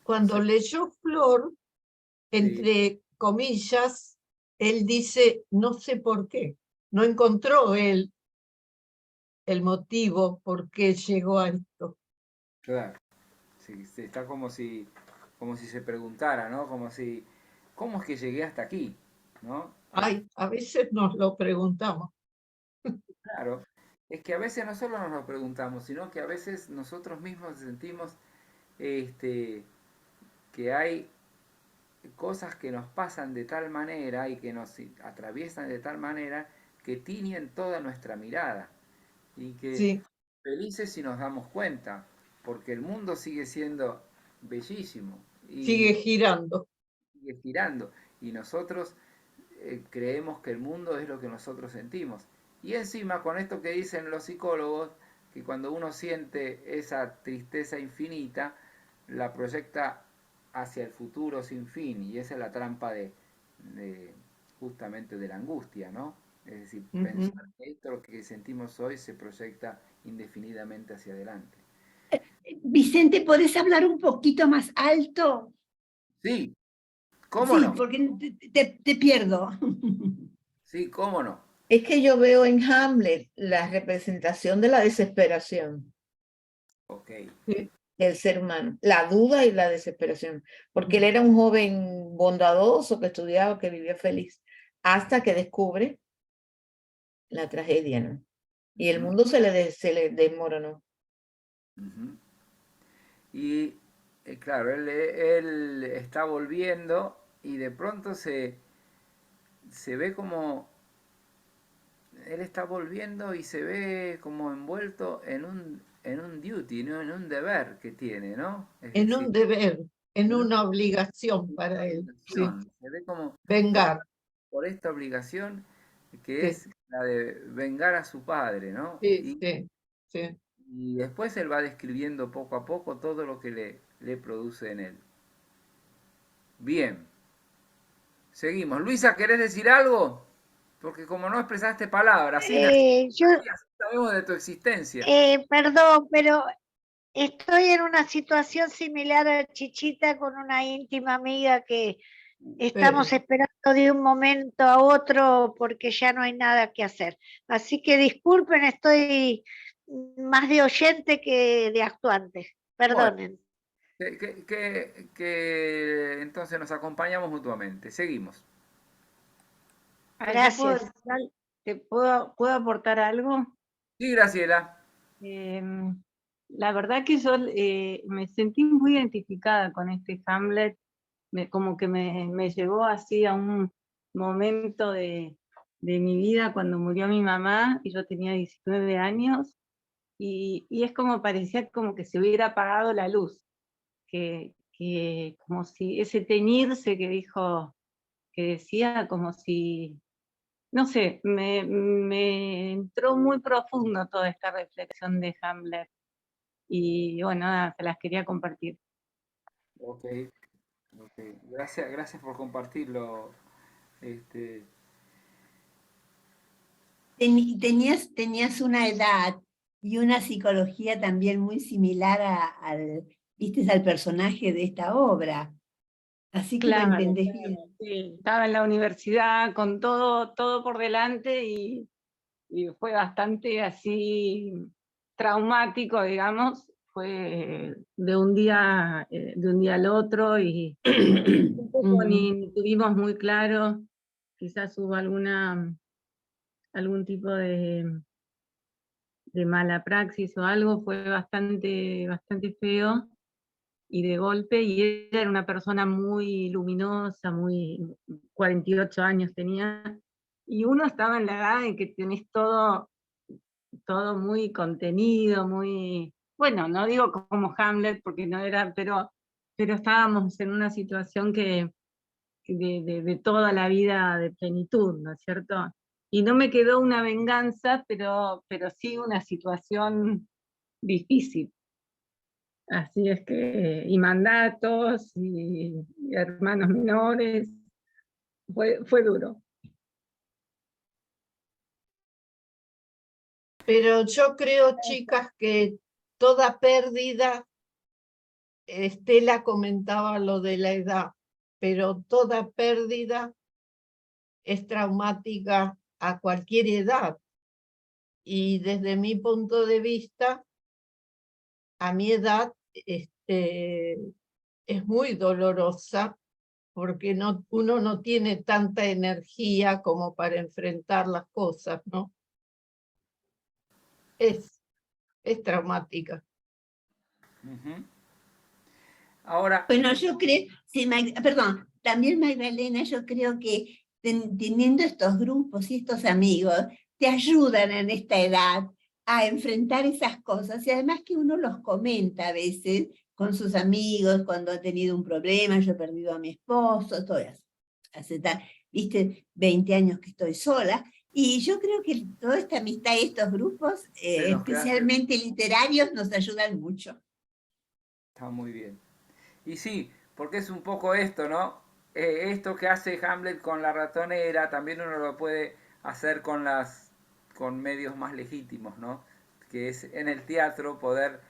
C: Cuando leyó Flor, entre comillas, él dice, no sé por qué, no encontró él el motivo por qué llegó a esto.
A: Claro. Sí, sí, está como si se preguntara, ¿no? Como si, ¿cómo es que llegué hasta aquí? ¿No?
C: Ay, a veces nos lo preguntamos.
A: Claro. Es que a veces no solo nos lo preguntamos, sino que a veces nosotros mismos sentimos este, que hay cosas que nos pasan de tal manera y que nos atraviesan de tal manera que tiñen toda nuestra mirada y que
C: Sí,
A: felices si nos damos cuenta, porque el mundo sigue siendo bellísimo
C: sigue
A: y
C: girando.
A: sigue girando y nosotros creemos que el mundo es lo que nosotros sentimos. Y encima con esto que dicen los psicólogos, que cuando uno siente esa tristeza infinita, la proyecta hacia el futuro sin fin, y esa es la trampa de justamente de la angustia, ¿no? Es decir,
C: Ujú.
A: pensar que esto lo que sentimos hoy se proyecta indefinidamente hacia adelante.
D: Vicente, ¿podés hablar un poquito más alto?
A: Sí, ¿cómo
D: Sí,
A: no?
D: porque te pierdo.
A: Sí, ¿cómo no?
E: Es que yo veo en Hamlet la representación de la desesperación
A: Ok.
C: Sí.
E: del ser humano, la duda y la desesperación, porque él era un joven bondadoso que estudiaba, que vivía feliz, hasta que descubre la tragedia, ¿no? Y el
A: Ujú,
E: mundo se le desmoronó.
A: ujú. Y claro, él está volviendo y de pronto se ve como, él está volviendo y se ve como envuelto en un duty, ¿no? En un deber que tiene, ¿no? Es
C: En
A: decir,
C: un deber, en
A: en
C: una obligación
A: una
C: para él. Sí,
A: obligación, se ve como
C: vengar.
A: por esta obligación que
C: Sí,
A: es la de vengar a su padre, ¿no?
C: sí, sí, sí.
A: Y después él va describiendo poco a poco todo lo que le produce en él. Bien, seguimos. Luisa, ¿querés decir algo? Porque como no expresaste palabras, sí,
B: Yo,
A: sabemos de tu existencia.
B: perdón, pero estoy en una situación similar a Chichita con una íntima amiga que estamos esperando de un momento a otro porque ya no hay nada que hacer. Así que disculpen, estoy más de oyente que de actuante.
A: Bueno,
B: Perdonen.
A: que entonces nos acompañamos mutuamente. Seguimos.
F: Yo puedo,
B: Gracias.
F: puedo aportar algo.
A: Sí, Graciela.
F: Em, la verdad que yo me sentí muy identificada con este Hamlet, como que me llevó así a un momento de mi vida cuando murió mi mamá y yo tenía 19 años y es como parecía como que se hubiera apagado la luz, que como si ese teñirse que dijo, que decía como si no sé, me entró muy profundo toda esta reflexión de Hamlet y bueno, nada, se las quería compartir.
A: Ok, ok. Gracias, gracias por compartirlo. Este,
D: Tenías una edad y una psicología también muy similar ¿viste? Al personaje de esta obra. Así que lo
F: Claro,
D: entendés bien.
F: sí, estaba en la universidad con todo por delante y fue bastante así traumático, digamos, fue de un día al otro y un poco
D: Ujú.
F: ni tuvimos muy claro, quizás hubo algún tipo de mala praxis o algo, fue bastante feo y de golpe, y ella era una persona muy luminosa, 48 años tenía, y uno estaba en la edad en que tenés todo muy contenido, muy, bueno, no digo como Hamlet, porque no era, pero estábamos en una situación de toda la vida de plenitud, ¿no es cierto? Y no me quedó una venganza, pero sí una situación difícil. Así es que, y mandatos, y hermanos menores, fue duro.
C: Pero yo creo, chicas, que toda pérdida, Estela comentaba lo de la edad, pero toda pérdida es traumática a cualquier edad. Y desde mi punto de vista, a mi edad, es muy dolorosa porque uno no tiene tanta energía como para enfrentar las cosas, ¿no? Es traumática.
A: Ujú. Ahora,
D: Bueno, yo creo, sí, perdón, también Magdalena, yo creo que teniendo estos grupos y estos amigos, te ayudan en esta edad a enfrentar esas cosas y además que uno los comenta a veces con sus amigos cuando ha tenido un problema, yo he perdido a mi esposo, todo eso. Viste, 20 años que estoy sola, y yo creo que toda esta amistad y estos grupos,
A: nos quedaste-
D: especialmente literarios, nos ayudan mucho.
A: está muy bien. Y sí, porque es un poco esto, ¿no? Esto que hace Hamlet con la ratonera, también uno lo puede hacer con medios más legítimos, ¿no? Que es en el teatro poder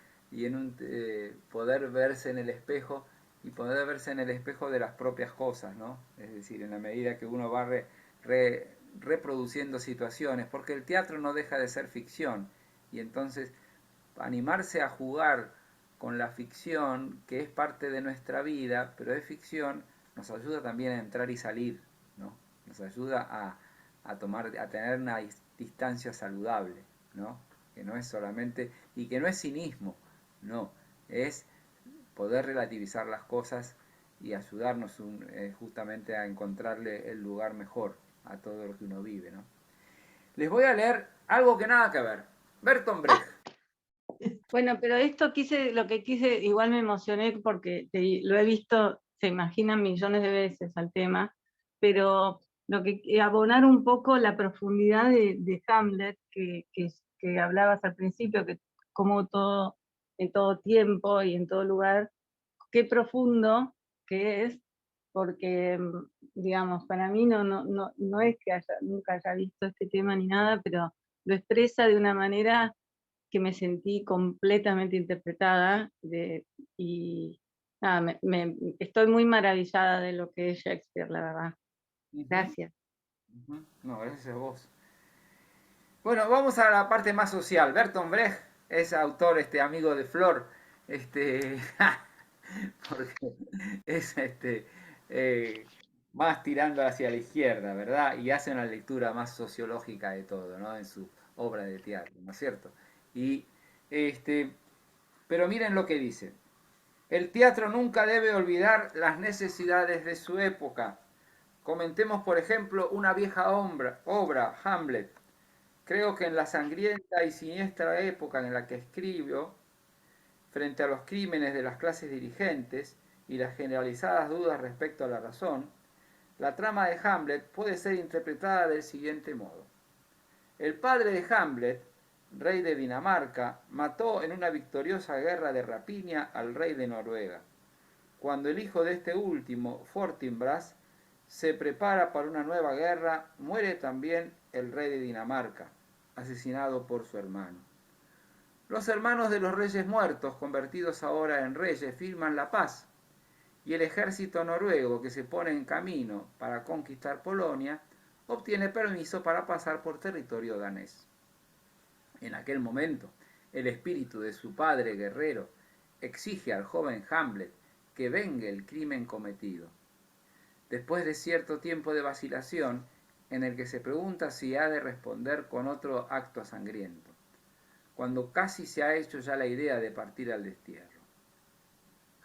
A: poder verse en el espejo y poder verse en el espejo de las propias cosas, ¿no? Es decir, en la medida que uno va reproduciendo situaciones, porque el teatro no deja de ser ficción y entonces animarse a jugar con la ficción, que es parte de nuestra vida, pero es ficción, nos ayuda también a entrar y salir, ¿no? Nos ayuda a tener una distancia saludable, ¿no? Que no es solamente, y que no es cinismo, no, es poder relativizar las cosas y ayudarnos justamente a encontrarle el lugar mejor a todo lo que uno vive, ¿no? Les voy a leer algo que nada que ver. Bertolt Brecht.
F: Bueno, pero lo que quise, igual me emocioné porque lo he visto, se imaginan millones de veces al tema, pero lo que abonar un poco la profundidad de Hamlet que hablabas al principio, que como todo, en todo tiempo y en todo lugar, qué profundo que es, porque, digamos, para mí no es que nunca haya visto este tema ni nada, pero lo expresa de una manera que me sentí completamente interpretada y nada, estoy muy maravillada de lo que es Shakespeare, la verdad. Gracias.
A: No, gracias a vos. Bueno, vamos a la parte más social. Bertolt Brecht es autor, amigo de Flor, porque es más tirando hacia la izquierda, ¿verdad? Y hace una lectura más sociológica de todo, ¿no? En su obra de teatro, ¿no es cierto? Y pero miren lo que dice. El teatro nunca debe olvidar las necesidades de su época. Comentemos, por ejemplo, una vieja obra, Hamlet. Creo que en la sangrienta y siniestra época en la que escribió, frente a los crímenes de las clases dirigentes y las generalizadas dudas respecto a la razón, la trama de Hamlet puede ser interpretada del siguiente modo. El padre de Hamlet, rey de Dinamarca, mató en una victoriosa guerra de rapiña al rey de Noruega. Cuando el hijo de este último, Fortinbras, se prepara para una nueva guerra, muere también el rey de Dinamarca, asesinado por su hermano. Los hermanos de los reyes muertos, convertidos ahora en reyes, firman la paz, y el ejército noruego que se pone en camino para conquistar Polonia obtiene permiso para pasar por territorio danés. En aquel momento, el espíritu de su padre guerrero exige al joven Hamlet que vengue el crimen cometido. Después de cierto tiempo de vacilación, en el que se pregunta si ha de responder con otro acto sangriento, cuando casi se ha hecho ya la idea de partir al destierro.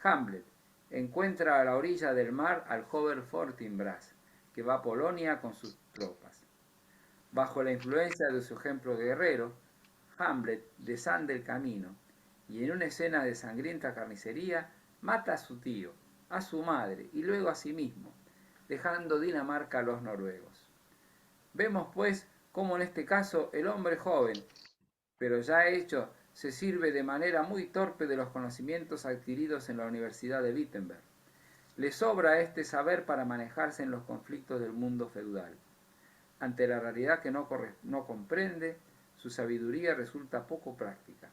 A: Hamlet encuentra a la orilla del mar al joven Fortinbras, que va a Polonia con sus tropas. Bajo la influencia de su ejemplo guerrero, Hamlet desanda el camino y en una escena de sangrienta carnicería mata a su tío, a su madre y luego a sí mismo, dejando Dinamarca a los noruegos. Vemos pues cómo en este caso el hombre joven, pero ya hecho, se sirve de manera muy torpe de los conocimientos adquiridos en la Universidad de Wittenberg. Le sobra este saber para manejarse en los conflictos del mundo feudal. Ante la realidad que no comprende, su sabiduría resulta poco práctica.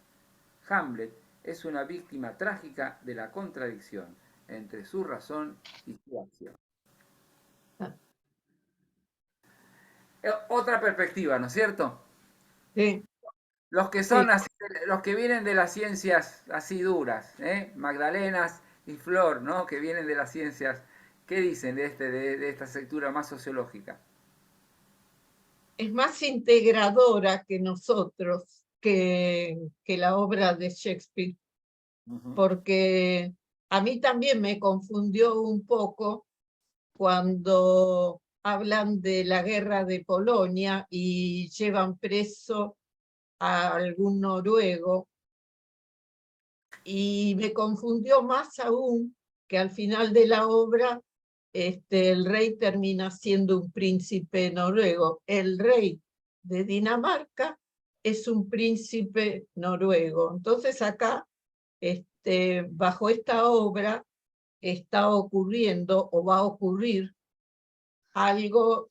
A: Hamlet es una víctima trágica de la contradicción, entre su razón y su acción. Otra perspectiva, ¿no es cierto?
C: Sí,
A: Los que
C: sí.
A: son así, los que vienen de las ciencias así duras, Magdalenas y Flor, ¿no? Que vienen de las ciencias, ¿qué dicen de esta sectura más sociológica?
C: Es más integradora que nosotros, que la obra de Shakespeare, porque a mí también me confundió un poco cuando hablan de la guerra de Polonia y llevan preso a algún noruego, y me confundió más aún que al final de la obra el rey termina siendo un príncipe noruego. El rey de Dinamarca es un príncipe noruego. Entonces acá, bajo esta obra, está ocurriendo o va a ocurrir algo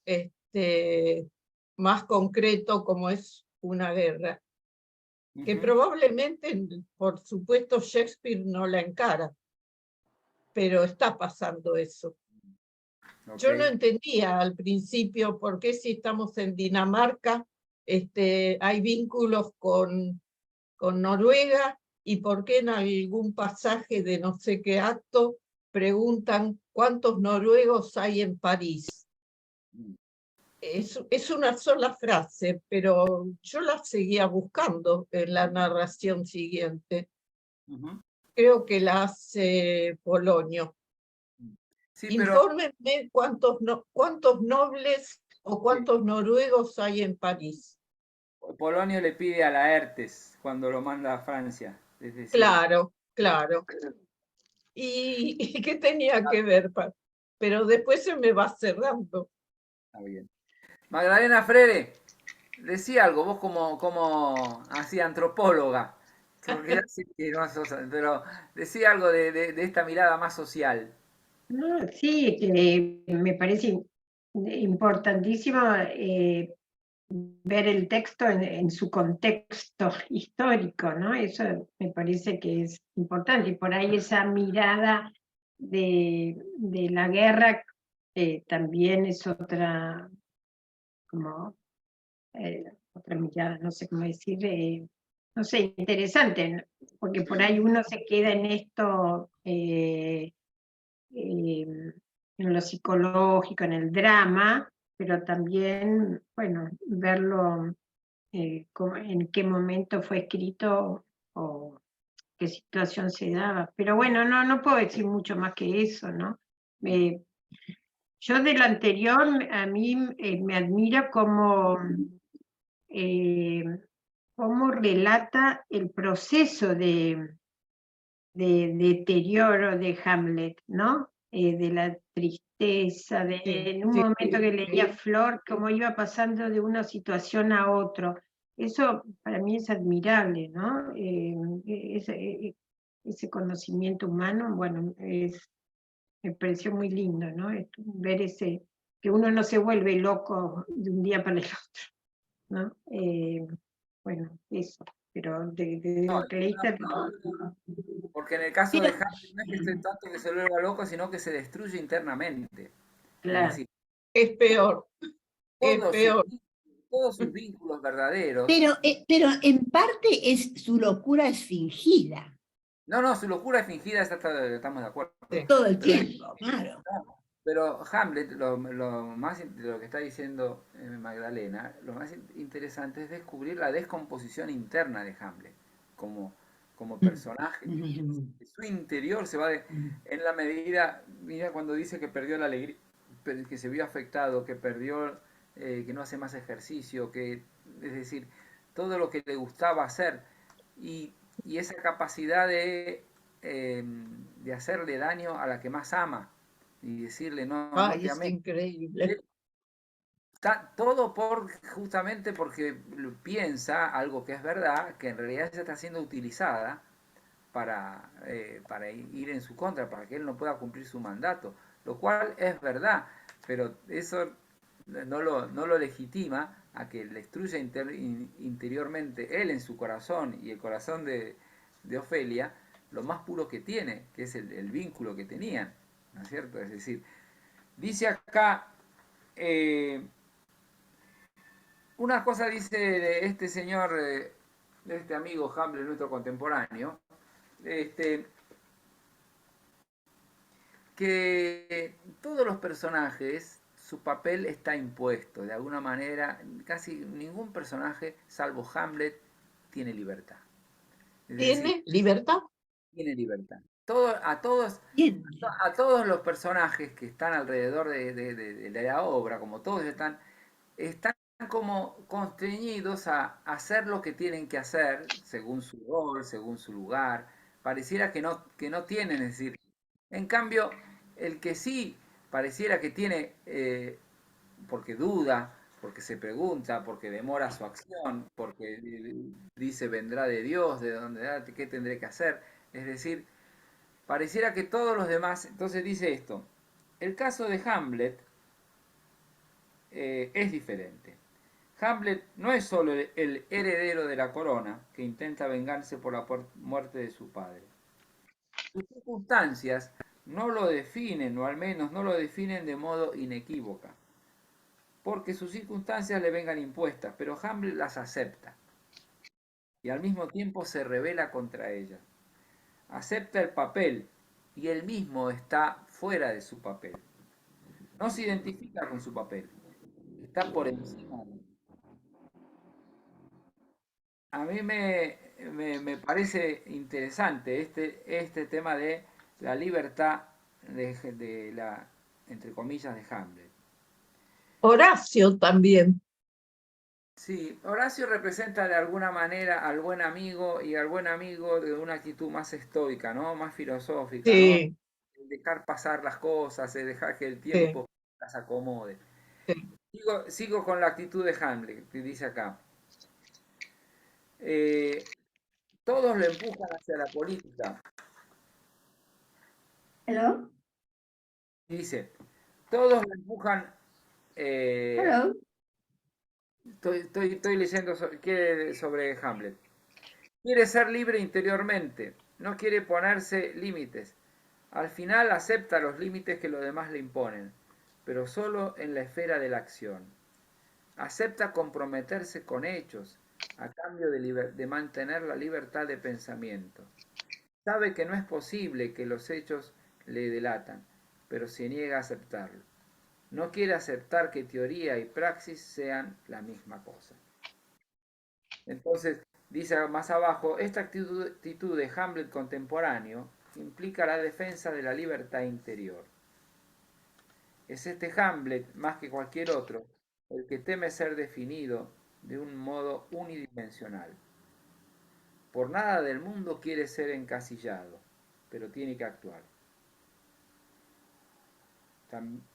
C: más concreto, como es una guerra, que probablemente, por supuesto, Shakespeare no la encara, pero está pasando eso. Yo no entendía al principio por qué, si estamos en Dinamarca, hay vínculos con Noruega, y por qué en algún pasaje de no sé qué acto preguntan cuántos noruegos hay en París. Es una sola frase, pero yo la seguía buscando en la narración siguiente. Creo que la hace Polonio.
A: Sí, pero
C: Infórmenme cuántos nobles o cuántos noruegos hay en París.
A: Polonio le pide a Laertes cuando lo manda a Francia. Es decir,
C: Claro, claro. ¿Y qué tenía que ver? Pero después se me va cerrando.
A: está bien. Magdalena Freire, decía algo, vos como así antropóloga, porque ya sé que no sos, pero decía algo de esta mirada más social.
G: No, sí, que me parece importantísimo ver el texto en su contexto histórico, ¿no? Eso me parece que es importante. Y por ahí esa mirada de la guerra también es otra, como, otra mirada, no sé cómo decir, no sé, interesante, ¿no? Porque por ahí uno se queda en esto. En lo psicológico, en el drama, pero también, bueno, verlo en qué momento fue escrito o qué situación se daba. Pero bueno, no puedo decir mucho más que eso, ¿no? Yo de lo anterior, a mí me admira cómo relata el proceso de deterioro de Hamlet, ¿no? De la tristeza, en un momento que leía Flor, cómo iba pasando de una situación a otra. Eso para mí es admirable, ¿no? Ese conocimiento humano, bueno, me pareció muy lindo, ¿no? Ver que uno no se vuelve loco de un día para el otro, ¿no? Bueno, eso, pero de
A: No,
G: lo que leíste...
A: porque en el caso de
D: Pero,
A: Hamlet no es que tanto que se vuelva loco, sino que se destruye internamente. Es
G: Claro.
A: decir,
C: Es peor, es
A: todos sus,
C: peor.
A: todos sus vínculos verdaderos.
D: pero en parte su locura es fingida
A: No, su locura es fingida, estamos de acuerdo.
C: Sí.
D: todo el
A: Pero,
D: tiempo, claro.
A: pero Hamlet, de lo que está diciendo Magdalena, lo más interesante es descubrir la descomposición interna de Hamlet como personaje. Su interior se va en la medida, mira cuando dice que perdió la alegría, que se vio afectado, que perdió, que no hace más ejercicio, es decir, todo lo que le gustaba hacer y esa capacidad de hacerle daño a la que más ama y decirle no
C: Ay,
A: te
C: es
A: amé.
C: increíble.
A: Todo justamente porque piensa algo que es verdad, que en realidad ya está siendo utilizada para ir en su contra, para que él no pueda cumplir su mandato, lo cual es verdad, pero eso no lo legitima a que destruya interiormente él en su corazón y el corazón de Ofelia lo más puro que tiene, que es el vínculo que tenían, ¿no es cierto? Es decir, dice acá, una cosa dice de este señor, de este amigo Hamlet, nuestro contemporáneo, que todos los personajes, su papel está impuesto, de alguna manera, casi ningún personaje, salvo Hamlet, tiene libertad. Es decir,
C: ¿Tiene libertad?
A: tiene libertad.
D: Bien.
A: A todos los personajes que están alrededor de la obra, como todos están como constreñidos a hacer lo que tienen que hacer, según su rol, según su lugar. Pareciera que no tienen, es decir, en cambio, el que sí pareciera que tiene, porque duda, porque se pregunta, porque demora su acción, porque dice vendrá de Dios, de dónde, qué tendré que hacer. Es decir, pareciera que todos los demás, entonces dice esto, el caso de Hamlet es diferente. Hamlet no es solo el heredero de la corona que intenta vengarse por la muerte de su padre. Sus circunstancias no lo definen, o al menos no lo definen de modo inequívoco, porque sus circunstancias le vengan impuestas, pero Hamlet las acepta y al mismo tiempo se rebela contra ellas. Acepta el papel y él mismo está fuera de su papel. No se identifica con su papel, está por encima de él. A mí me parece interesante este tema de la libertad de la, entre comillas, de Hamlet.
C: Horacio también.
A: Sí, Horacio representa de alguna manera al buen amigo y al buen amigo de una actitud más estoica, ¿no? Más filosófica, ¿no?
C: Sí,
A: Dejar pasar las cosas, dejar que el
C: sí,
A: tiempo las acomode.
C: sí.
A: Sigo con la actitud de Hamlet, que dice acá. Eh, todos lo empujan hacia la política.
D: Hello.
A: Dice, todos lo empujan.
D: Hello.
A: Estoy leyendo sobre Hamlet. Quiere ser libre interiormente, no quiere ponerse límites. Al final acepta los límites que los demás le imponen, pero solo en la esfera de la acción. Acepta comprometerse con hechos a cambio de mantener la libertad de pensamiento. Sabe que no es posible que los hechos le delatan, pero se niega a aceptarlo. No quiere aceptar que teoría y praxis sean la misma cosa. Entonces, dice más abajo, esta actitud de Hamlet contemporáneo implica la defensa de la libertad interior. Es este Hamlet, más que cualquier otro, el que teme ser definido de un modo unidimensional. Por nada del mundo quiere ser encasillado, pero tiene que actuar.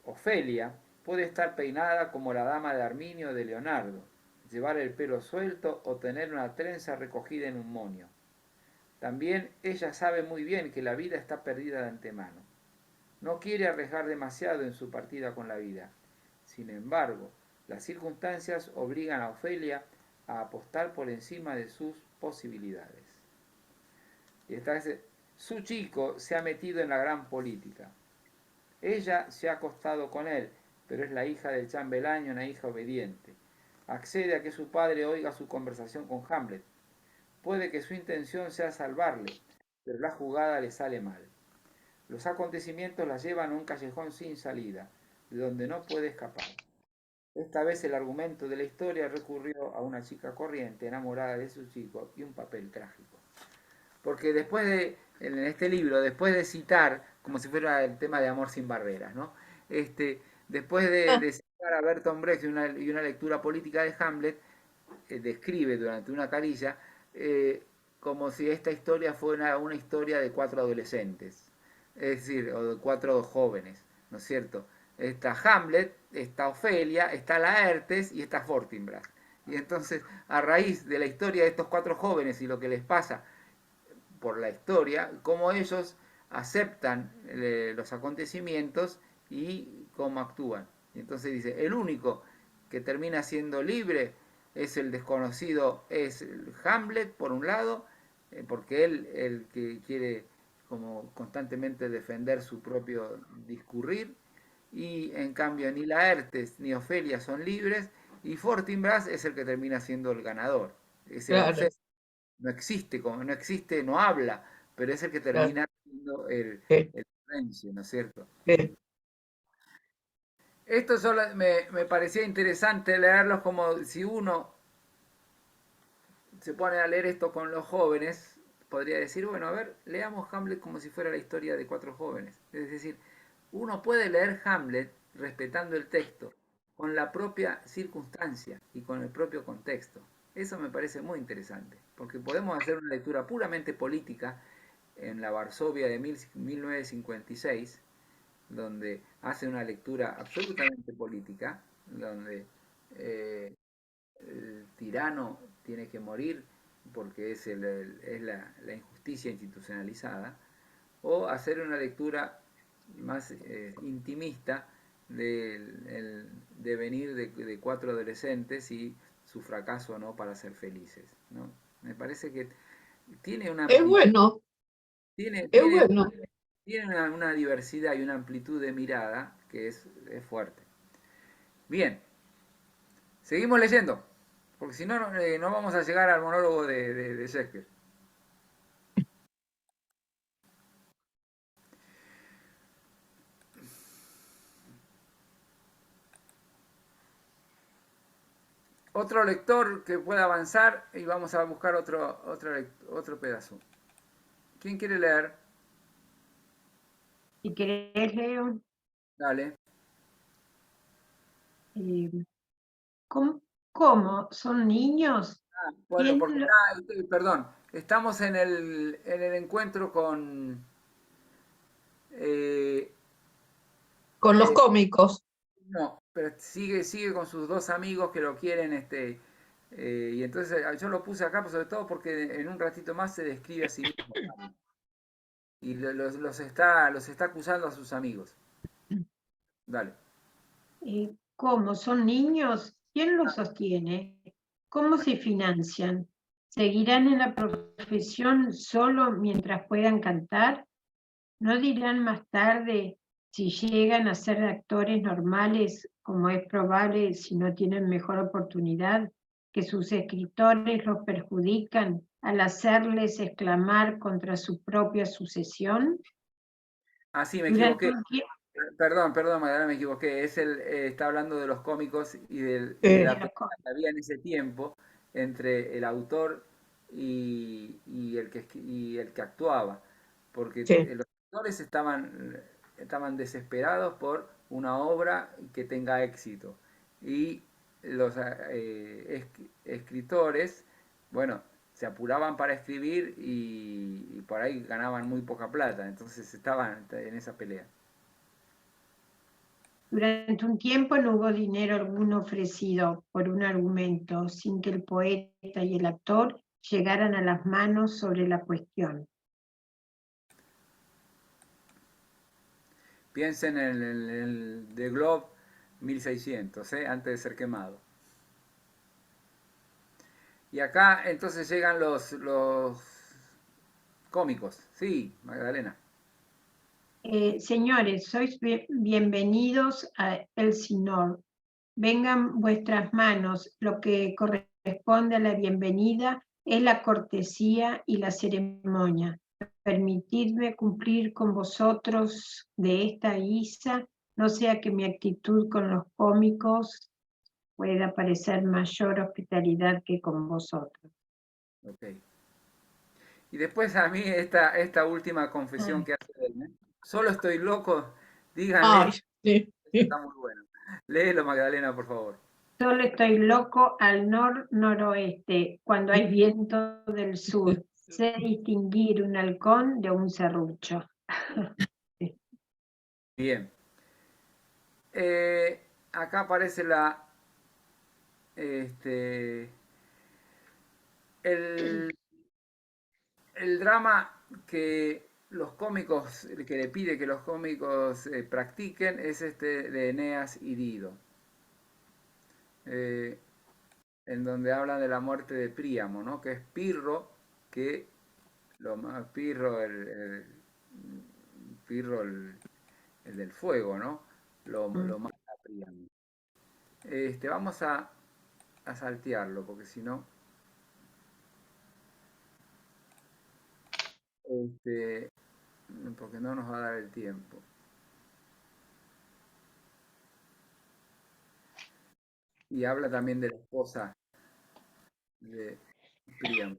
A: Ofelia puede estar peinada como la dama de Arminio de Leonardo, llevar el pelo suelto o tener una trenza recogida en un moño. También ella sabe muy bien que la vida está perdida de antemano. No quiere arriesgar demasiado en su partida con la vida. Sin embargo, las circunstancias obligan a Ofelia a apostar por encima de sus posibilidades. Y esta vez, su chico se ha metido en la gran política. Ella se ha acostado con él, pero es la hija del chambelán, una hija obediente. Accede a que su padre oiga su conversación con Hamlet. Puede que su intención sea salvarle, pero la jugada le sale mal. Los acontecimientos la llevan a un callejón sin salida, de donde no puede escapar. Esta vez el argumento de la historia recurrió a una chica corriente, enamorada de su chico, y un papel trágico. Porque en este libro, después de citar, como si fuera el tema de Amor sin barreras, ¿no? Después de citar a Bertolt Brecht y una lectura política de Hamlet, describe durante una carilla como si esta historia fuera una historia de 4 adolescentes, es decir, o de 4 jóvenes, ¿no es cierto? Está Hamlet, está Ofelia, está Laertes y está Fortinbras. Y entonces, a raíz de la historia de estos 4 jóvenes y lo que les pasa por la historia, cómo ellos aceptan los acontecimientos y cómo actúan. Y entonces dice, el único que termina siendo libre es el desconocido, es el Hamlet por un lado, porque él el que quiere como constantemente defender su propio discurrir, y en cambio ni Laertes ni Ofelia son libres, y Fortinbras es el que termina siendo el ganador. Es el
C: Claro,
A: obseso. No existe, como no existe, no habla, pero es el que
C: claro.
A: termina siendo
C: Eh,
A: el silencio, ¿no es cierto?
C: eh.
A: Esto solo me parecía interesante leerlos, como si uno se pone a leer esto con los jóvenes, podría decir, bueno, a ver, leamos Hamlet como si fuera la historia de 4 jóvenes. Es decir, uno puede leer Hamlet respetando el texto, con la propia circunstancia y con el propio contexto. Eso me parece muy interesante, porque podemos hacer una lectura puramente política en la Varsovia de 1956, donde hace una lectura absolutamente política, donde el tirano tiene que morir porque es, es la injusticia institucionalizada, o hacer una lectura más intimista del devenir de 4 adolescentes y su fracaso no para ser felices, ¿no? Me parece que tiene una
C: Es
A: amplitud,
C: bueno,
A: tiene,
C: es
A: tiene,
C: bueno.
A: tiene una diversidad y una amplitud de mirada que es fuerte. Bien, seguimos leyendo, porque si no, no vamos a llegar al monólogo de Shakespeare. Otro lector que pueda avanzar y vamos a buscar otro pedazo. ¿Quién quiere leer?
G: Si querés, Leo,
A: Dale.
G: eh, ¿cómo? ¿Son niños?
A: Bueno,
G: ¿Quién
A: porque perdón, estamos en el encuentro con eh,
C: Con los
A: eh,
C: cómicos.
A: no, pero sigue con sus 2 amigos que lo quieren, y entonces yo lo puse acá, pues, sobre todo porque en un ratito más se describe a sí mismo y los está acusando a sus amigos. Dale.
G: ¿Cómo? ¿Son niños? ¿Quién los sostiene? ¿Cómo se financian? ¿Seguirán en la profesión solo mientras puedan cantar? ¿No dirán más tarde, si llegan a ser actores normales, como es probable si no tienen mejor oportunidad, que sus escritores los perjudican al hacerles exclamar contra su propia sucesión?
A: Ah, sí, me
G: Durante
A: equivoqué.
G: un tiempo
A: Perdón, Magdalena, me equivoqué. Está hablando de los cómicos y de
C: Eh,
A: la pelea que había en ese tiempo entre el autor y el que actuaba. Porque
C: sí.
A: los actores estaban desesperados por una obra que tenga éxito. Y los escritores, bueno, se apuraban para escribir y por ahí ganaban muy poca plata. Entonces estaban en esa pelea.
G: Durante un tiempo no hubo dinero alguno ofrecido por un argumento sin que el poeta y el actor llegaran a las manos sobre la cuestión.
A: Piensen en el The Globe 1600, antes de ser quemado. Y acá entonces llegan los cómicos. Sí, Magdalena.
G: Señores, sois bienvenidos a Elsinore. Vengan vuestras manos. Lo que corresponde a la bienvenida es la cortesía y la ceremonia. Permitidme cumplir con vosotros de esta guisa, no sea que mi actitud con los cómicos pueda parecer mayor hospitalidad que con vosotros.
A: Ok. Y después a mí esta última confesión
C: Ay,
A: que hace él, ¿eh? Solo estoy loco, díganle,
C: ay, sí, sí.
A: está muy bueno. Léelo, Magdalena, por favor.
G: Solo estoy loco al noroeste, cuando hay viento del sur. Sé distinguir un halcón de un serrucho.
A: Bien. Acá aparece este, el, el drama que los cómicos, que le pide que los cómicos practiquen, es este de Eneas y Dido, en donde hablan de la muerte de Príamo, ¿no? Que es Pirro, que lo más Pirro, Pirro el del fuego, ¿no? Lo mata a Príamo. Vamos a saltearlo, porque si no, porque no nos va a dar el tiempo. Y habla también de la esposa de Príamo.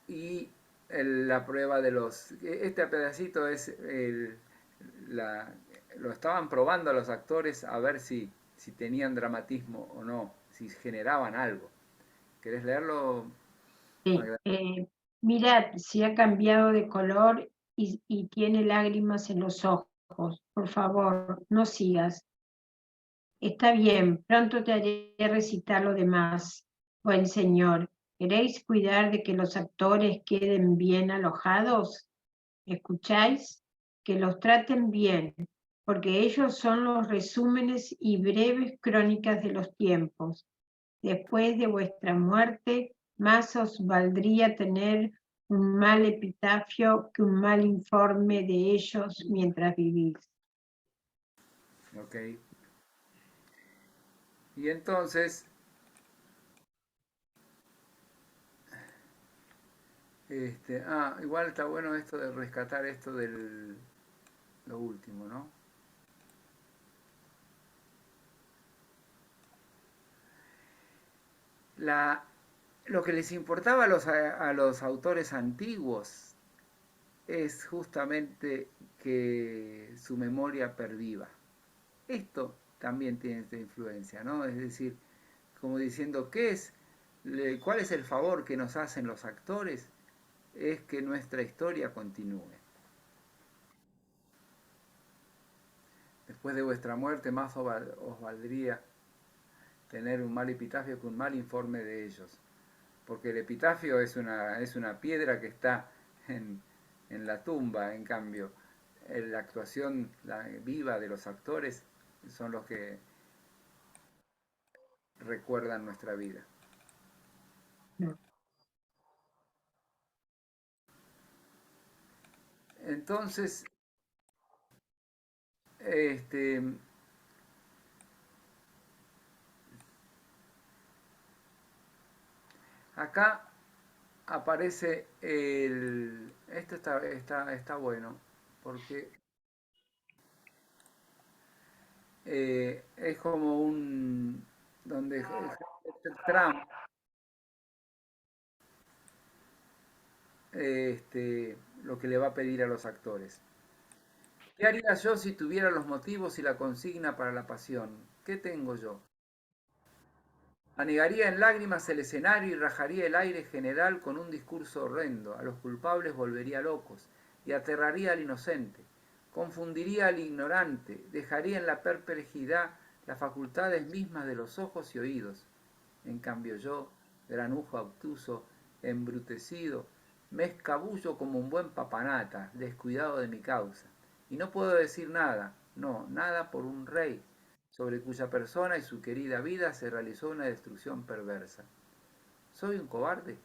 A: Y la prueba de los... Este pedacito es lo estaban probando a los actores a ver si tenían dramatismo o no, si generaban algo. ¿Querés leerlo,
G: Sí,
A: Magdalena?
G: mirad si ha cambiado de color y tiene lágrimas en los ojos. Por favor, no sigas. Está bien, pronto te haré recitar lo demás. Buen señor, ¿queréis cuidar de que los actores queden bien alojados? ¿Escucháis? Que los traten bien, porque ellos son los resúmenes y breves crónicas de los tiempos. Después de vuestra muerte, más os valdría tener un mal epitafio que un mal informe de ellos mientras vivís.
A: Ok. Y entonces, igual está bueno esto de rescatar esto lo último, ¿no? Lo que les importaba a los autores antiguos es justamente que su memoria perviva. Esto también tiene esta influencia, ¿no? Es decir, como diciendo, ¿cuál es el favor que nos hacen los actores? Es que nuestra historia continúe. Después de vuestra muerte más os valdría tener un mal epitafio que un mal informe de ellos. Porque el epitafio es una piedra que está en la tumba, en cambio, la actuación viva de los actores son los que recuerdan nuestra vida. Entonces, acá aparece esto está bueno, porque es como donde Trump lo que le va a pedir a los actores. ¿Qué haría yo si tuviera los motivos y la consigna para la pasión? ¿Qué tengo yo? Anegaría en lágrimas el escenario y rajaría el aire general con un discurso horrendo. A los culpables volvería locos y aterraría al inocente. Confundiría al ignorante, dejaría en la perplejidad las facultades mismas de los ojos y oídos. En cambio yo, granujo obtuso, embrutecido, me escabullo como un buen papanata, descuidado de mi causa. Y no puedo decir nada, no, nada por un rey, sobre cuya persona y su querida vida se realizó una destrucción perversa. ¿Soy un cobarde?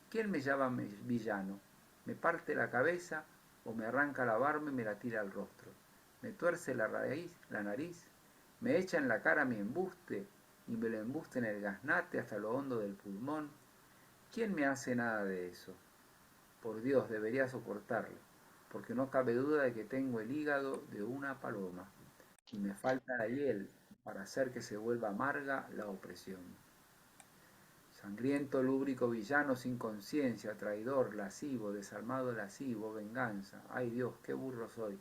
A: ¿Quién me llama villano? ¿Me parte la cabeza o me arranca la barba y me la tira al rostro? ¿Me tuerce la nariz? ¿Me echa en la cara mi embuste y me lo embuste en el gaznate hasta lo hondo del pulmón? ¿Quién me hace nada de eso? Por Dios, debería soportarlo, porque no cabe duda de que tengo el hígado de una paloma y me falta la hiel para hacer que se vuelva amarga la opresión. Sangriento, lúbrico villano sin conciencia, traidor, lascivo, desarmado lascivo, venganza. Ay Dios, qué burro soy.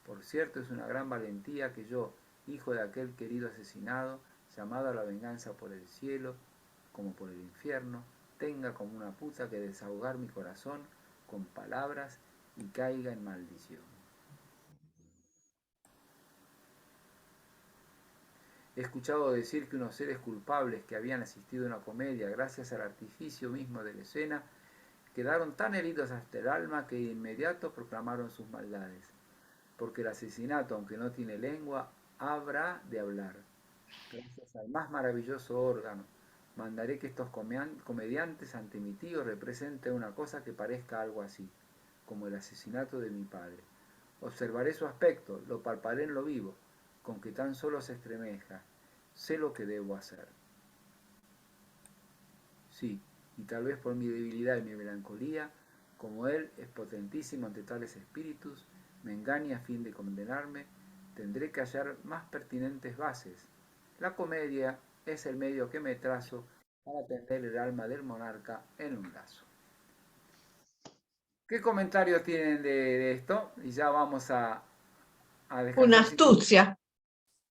A: Por cierto, es una gran valentía que yo, hijo de aquel querido asesinado, llamado a la venganza por el cielo como por el infierno, tenga como una puta que desahogar mi corazón con palabras y caiga en maldición. He escuchado decir que unos seres culpables que habían asistido a una comedia gracias al artificio mismo de la escena quedaron tan heridos hasta el alma que de inmediato proclamaron sus maldades, porque el asesinato, aunque no tiene lengua, habrá de hablar, gracias al más maravilloso órgano, Mandaré que estos comediantes ante mi tío representen una cosa que parezca algo así, como el asesinato de mi padre. Observaré su aspecto, lo palparé en lo vivo, con que tan solo se estremezca. Sé lo que debo hacer. Sí, y tal vez por mi debilidad y mi melancolía, como él es potentísimo ante tales espíritus, me engañe a fin de condenarme, tendré que hallar más pertinentes bases. La comedia es el medio que me trazo para tender el alma del monarca en un lazo. ¿Qué comentarios tienen de esto? Y ya vamos a descansar.
C: Una astucia,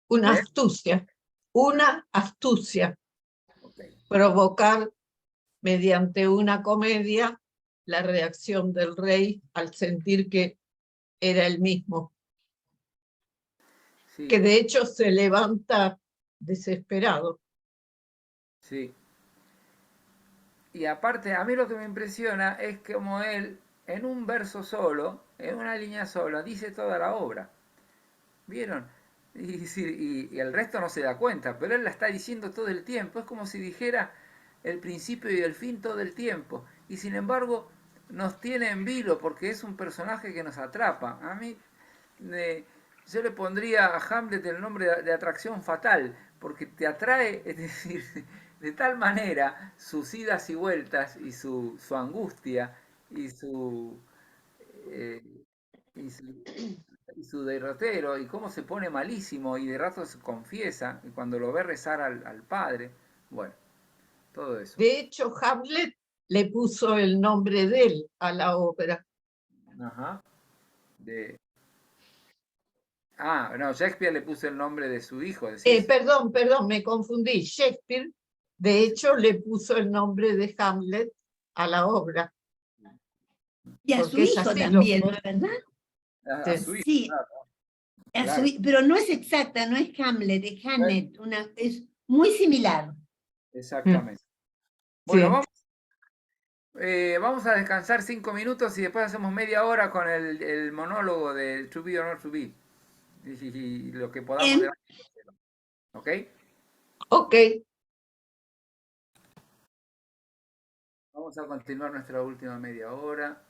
C: una
A: ¿Eh?
C: astucia, una astucia.
A: Okay.
C: Provocar mediante una comedia la reacción del rey al sentir que era el mismo,
A: Sí,
C: que de hecho se levanta desesperado.
A: sí. Y aparte, a mí lo que me impresiona es que como él, en un verso solo, en una línea sola, dice toda la obra. ¿Vieron? Y el resto no se da cuenta, pero él la está diciendo todo el tiempo. Es como si dijera el principio y el fin todo el tiempo. Y sin embargo, nos tiene en vilo porque es un personaje que nos atrapa. A mí, yo le pondría a Hamlet el nombre de atracción fatal, porque te atrae, es decir, de tal manera sus idas y vueltas y su angustia y eh, y su derrotero y cómo se pone malísimo y de rato se confiesa y cuando lo ve rezar al padre. Bueno, todo eso.
C: De hecho, Hamlet le puso el nombre de él a la obra.
A: Ajá. No, Shakespeare le puso el nombre de su hijo.
C: Perdón, me confundí. Shakespeare, de hecho, le puso el nombre de Hamlet a la obra.
D: Y a su
C: Porque es
D: hijo
C: así,
D: también, ¿no es verdad?
A: A su hijo,
D: Sí,
A: claro.
D: a su
A: Claro.
D: pero no es exacta, no es Hamlet, es Hamnet, es muy similar.
A: Exactamente.
C: Sí.
A: Bueno, vamos a descansar 5 minutos y después hacemos media hora con el monólogo de To Be or Not To Be. Y lo que podamos.
D: Bien.
A: ¿Ok?
C: Ok.
A: Vamos a continuar nuestra última media hora.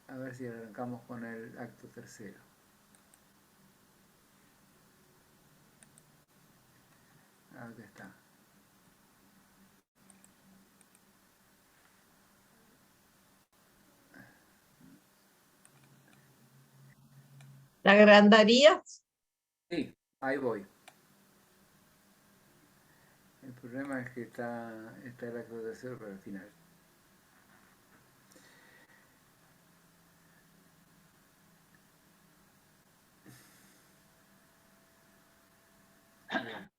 A: A ver si arrancamos con el acto tercero. Aquí está.
C: ¿La agrandarías?
A: Sí, ahí voy. El problema es que está el acto tercero para el final. Bien.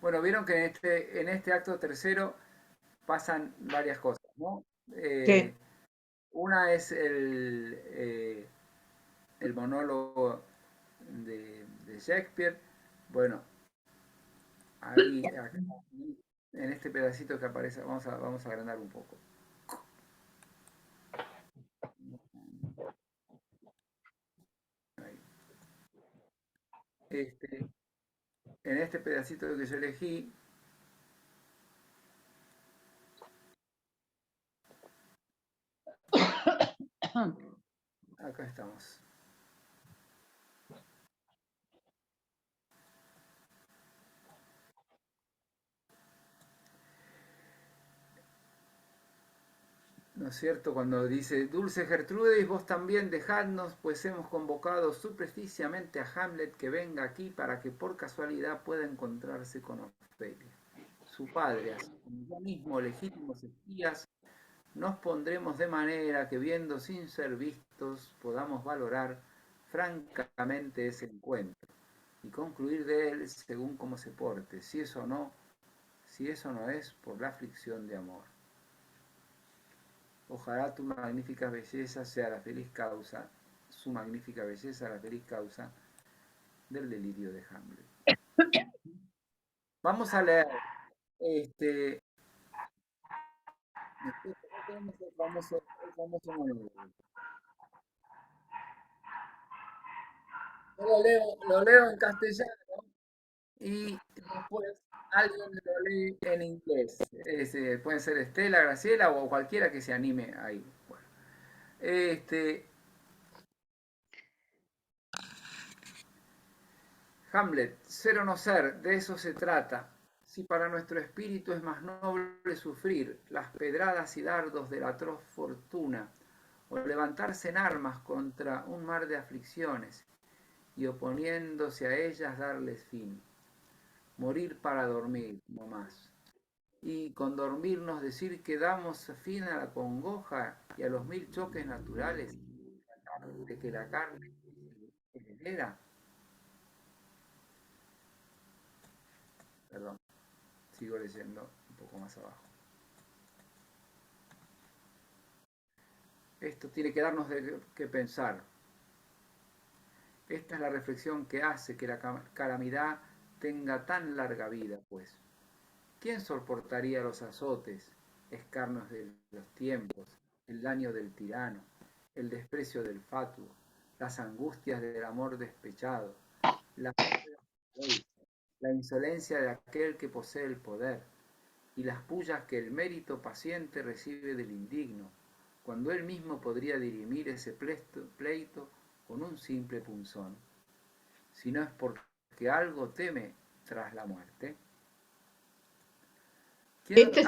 A: Bueno, vieron que en este acto tercero pasan varias cosas, ¿no?
C: Sí.
A: Una es el monólogo de Shakespeare. Bueno, ahí, en este pedacito que aparece, vamos a agrandar un poco. Ahí. En este pedacito que yo elegí, acá estamos. ¿No es cierto? Cuando dice, Dulce Gertrudis, vos también dejadnos, pues hemos convocado supresticiamente a Hamlet que venga aquí para que por casualidad pueda encontrarse con Ofelia. Su padre, así como yo mismo, legítimos espías, nos pondremos de manera que viendo sin ser vistos podamos valorar francamente ese encuentro y concluir de él según cómo se porte, si eso no es por la aflicción de amor. Ojalá tu magnífica belleza sea la feliz causa, su magnífica belleza la feliz causa del delirio de Hamlet. Vamos a leer el famoso monólogo. Yo lo leo en castellano y después alguien lo lee en inglés. Puede ser Estela, Graciela o cualquiera que se anime ahí. Bueno, Hamlet, ser o no ser, de eso se trata. Si para nuestro espíritu es más noble sufrir las pedradas y dardos de la atroz fortuna, o levantarse en armas contra un mar de aflicciones, y oponiéndose a ellas darles fin. Morir para dormir, no más. Y con dormirnos decir que damos fin a la congoja y a los 1000 choques naturales de que la carne genera. Perdón, sigo leyendo un poco más abajo. Esto tiene que darnos que pensar. Esta es la reflexión que hace que la calamidad tenga tan larga vida, pues. ¿Quién soportaría los azotes, escarnios de los tiempos, el daño del tirano, el desprecio del fatuo, las angustias del amor despechado, la insolencia de aquel que posee el poder, y las pullas que el mérito paciente recibe del indigno, cuando él mismo podría dirimir ese pleito con un simple punzón, si no es porque algo teme tras la muerte?
C: Este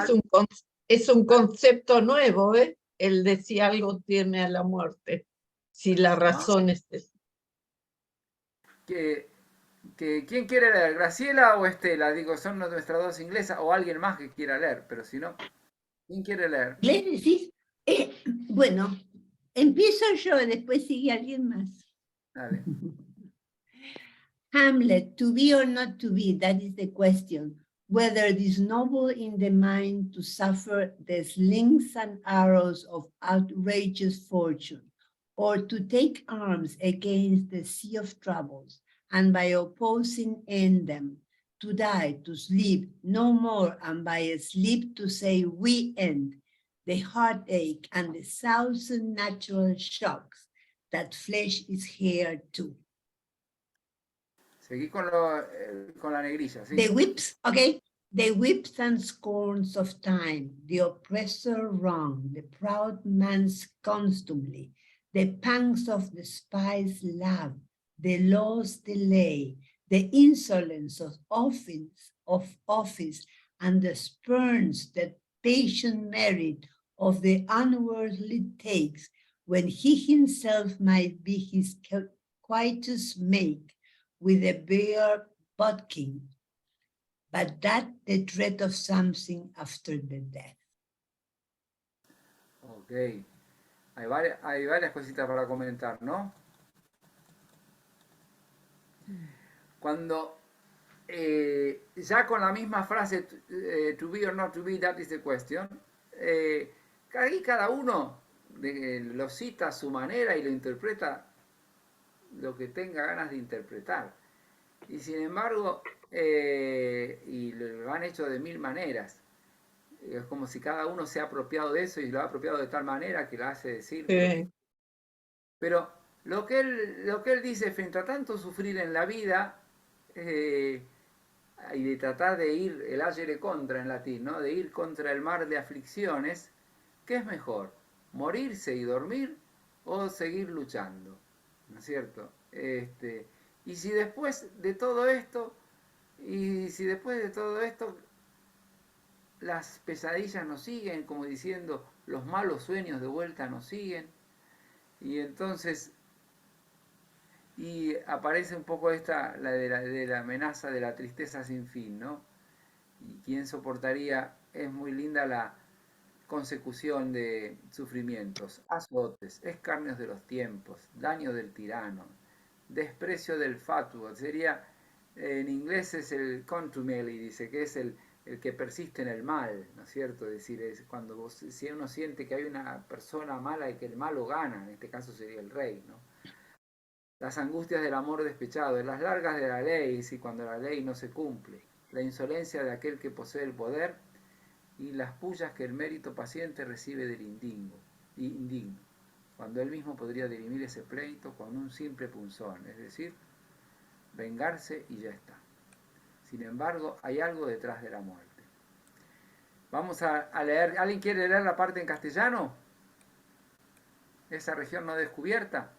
C: es un concepto nuevo, ¿eh? El de si algo teme a la muerte, si la razón es esa.
A: ¿Quién quiere leer? ¿Graciela o Estela? Digo, son nuestras dos inglesas o alguien más que quiera leer, pero si no, ¿quién quiere leer?
D: ¿Les decís? Bueno, empiezo yo, después sigue alguien más.
A: Dale.
D: Hamlet, to be or not to be, that is the question. Whether it is noble in the mind to suffer the slings and arrows of outrageous fortune, or to take arms against the sea of troubles, and by opposing end them, to die, to sleep no more, and by sleep to say we end the heartache and the thousand natural shocks that flesh is here to.
A: Seguí con la negrilla, ¿sí?
D: The whips, okay, the whips and scorns of time, the oppressor wrong, the proud man's contumely, the pangs of the spy's love, the law's delay, the insolence of office, and the spurns that patient merit of the unworldly takes, when he himself might be his quietus make, with a bare bodkin, but that the dread of something after the death.
A: Ok. Hay varias cositas para comentar, ¿no? Cuando ya con la misma frase, to be or not to be, that is the question, cada uno lo cita a su manera y lo interpreta lo que tenga ganas de interpretar. Y sin embargo, y lo han hecho de 1000 maneras. Es como si cada uno se ha apropiado de eso y lo ha apropiado de tal manera que lo hace decir. Pero lo que él dice frente a tanto sufrir en la vida y de tratar de ir, el agere contra en latín, ¿no? De ir contra el mar de aflicciones, ¿qué es mejor? ¿Morirse y dormir o seguir luchando? ¿No es cierto? Y si después de todo esto, las pesadillas nos siguen, como diciendo, los malos sueños de vuelta nos siguen, y entonces, y aparece un poco la de la amenaza de la tristeza sin fin, ¿no? Y quién soportaría, es muy linda la consecución de sufrimientos, azotes, escarnios de los tiempos, daño del tirano, desprecio del fatuo, sería, en inglés es el contumely, dice que es el que persiste en el mal, ¿no es cierto? Es decir, es cuando si uno siente que hay una persona mala y que el malo gana, en este caso sería el rey, ¿no? Las angustias del amor despechado, las largas de la ley, si cuando la ley no se cumple, la insolencia de aquel que posee el poder y las pullas que el mérito paciente recibe del indigno, cuando él mismo podría dirimir ese pleito con un simple punzón, es decir, vengarse y ya está. Sin embargo, hay algo detrás de la muerte. Vamos a leer. ¿Alguien quiere leer la parte en castellano? Esa región no descubierta.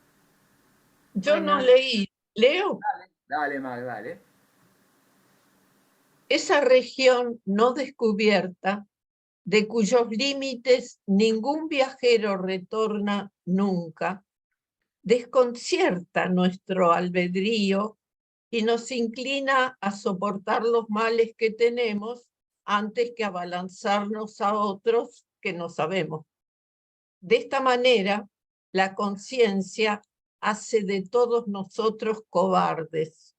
C: Yo no
F: Bueno.
C: leí. Leo.
A: Dale, Mag, dale.
C: Esa región no descubierta, de cuyos límites ningún viajero retorna nunca, desconcierta nuestro albedrío y nos inclina a soportar los males que tenemos antes que abalanzarnos a otros que no sabemos. De esta manera, la conciencia hace de todos nosotros cobardes.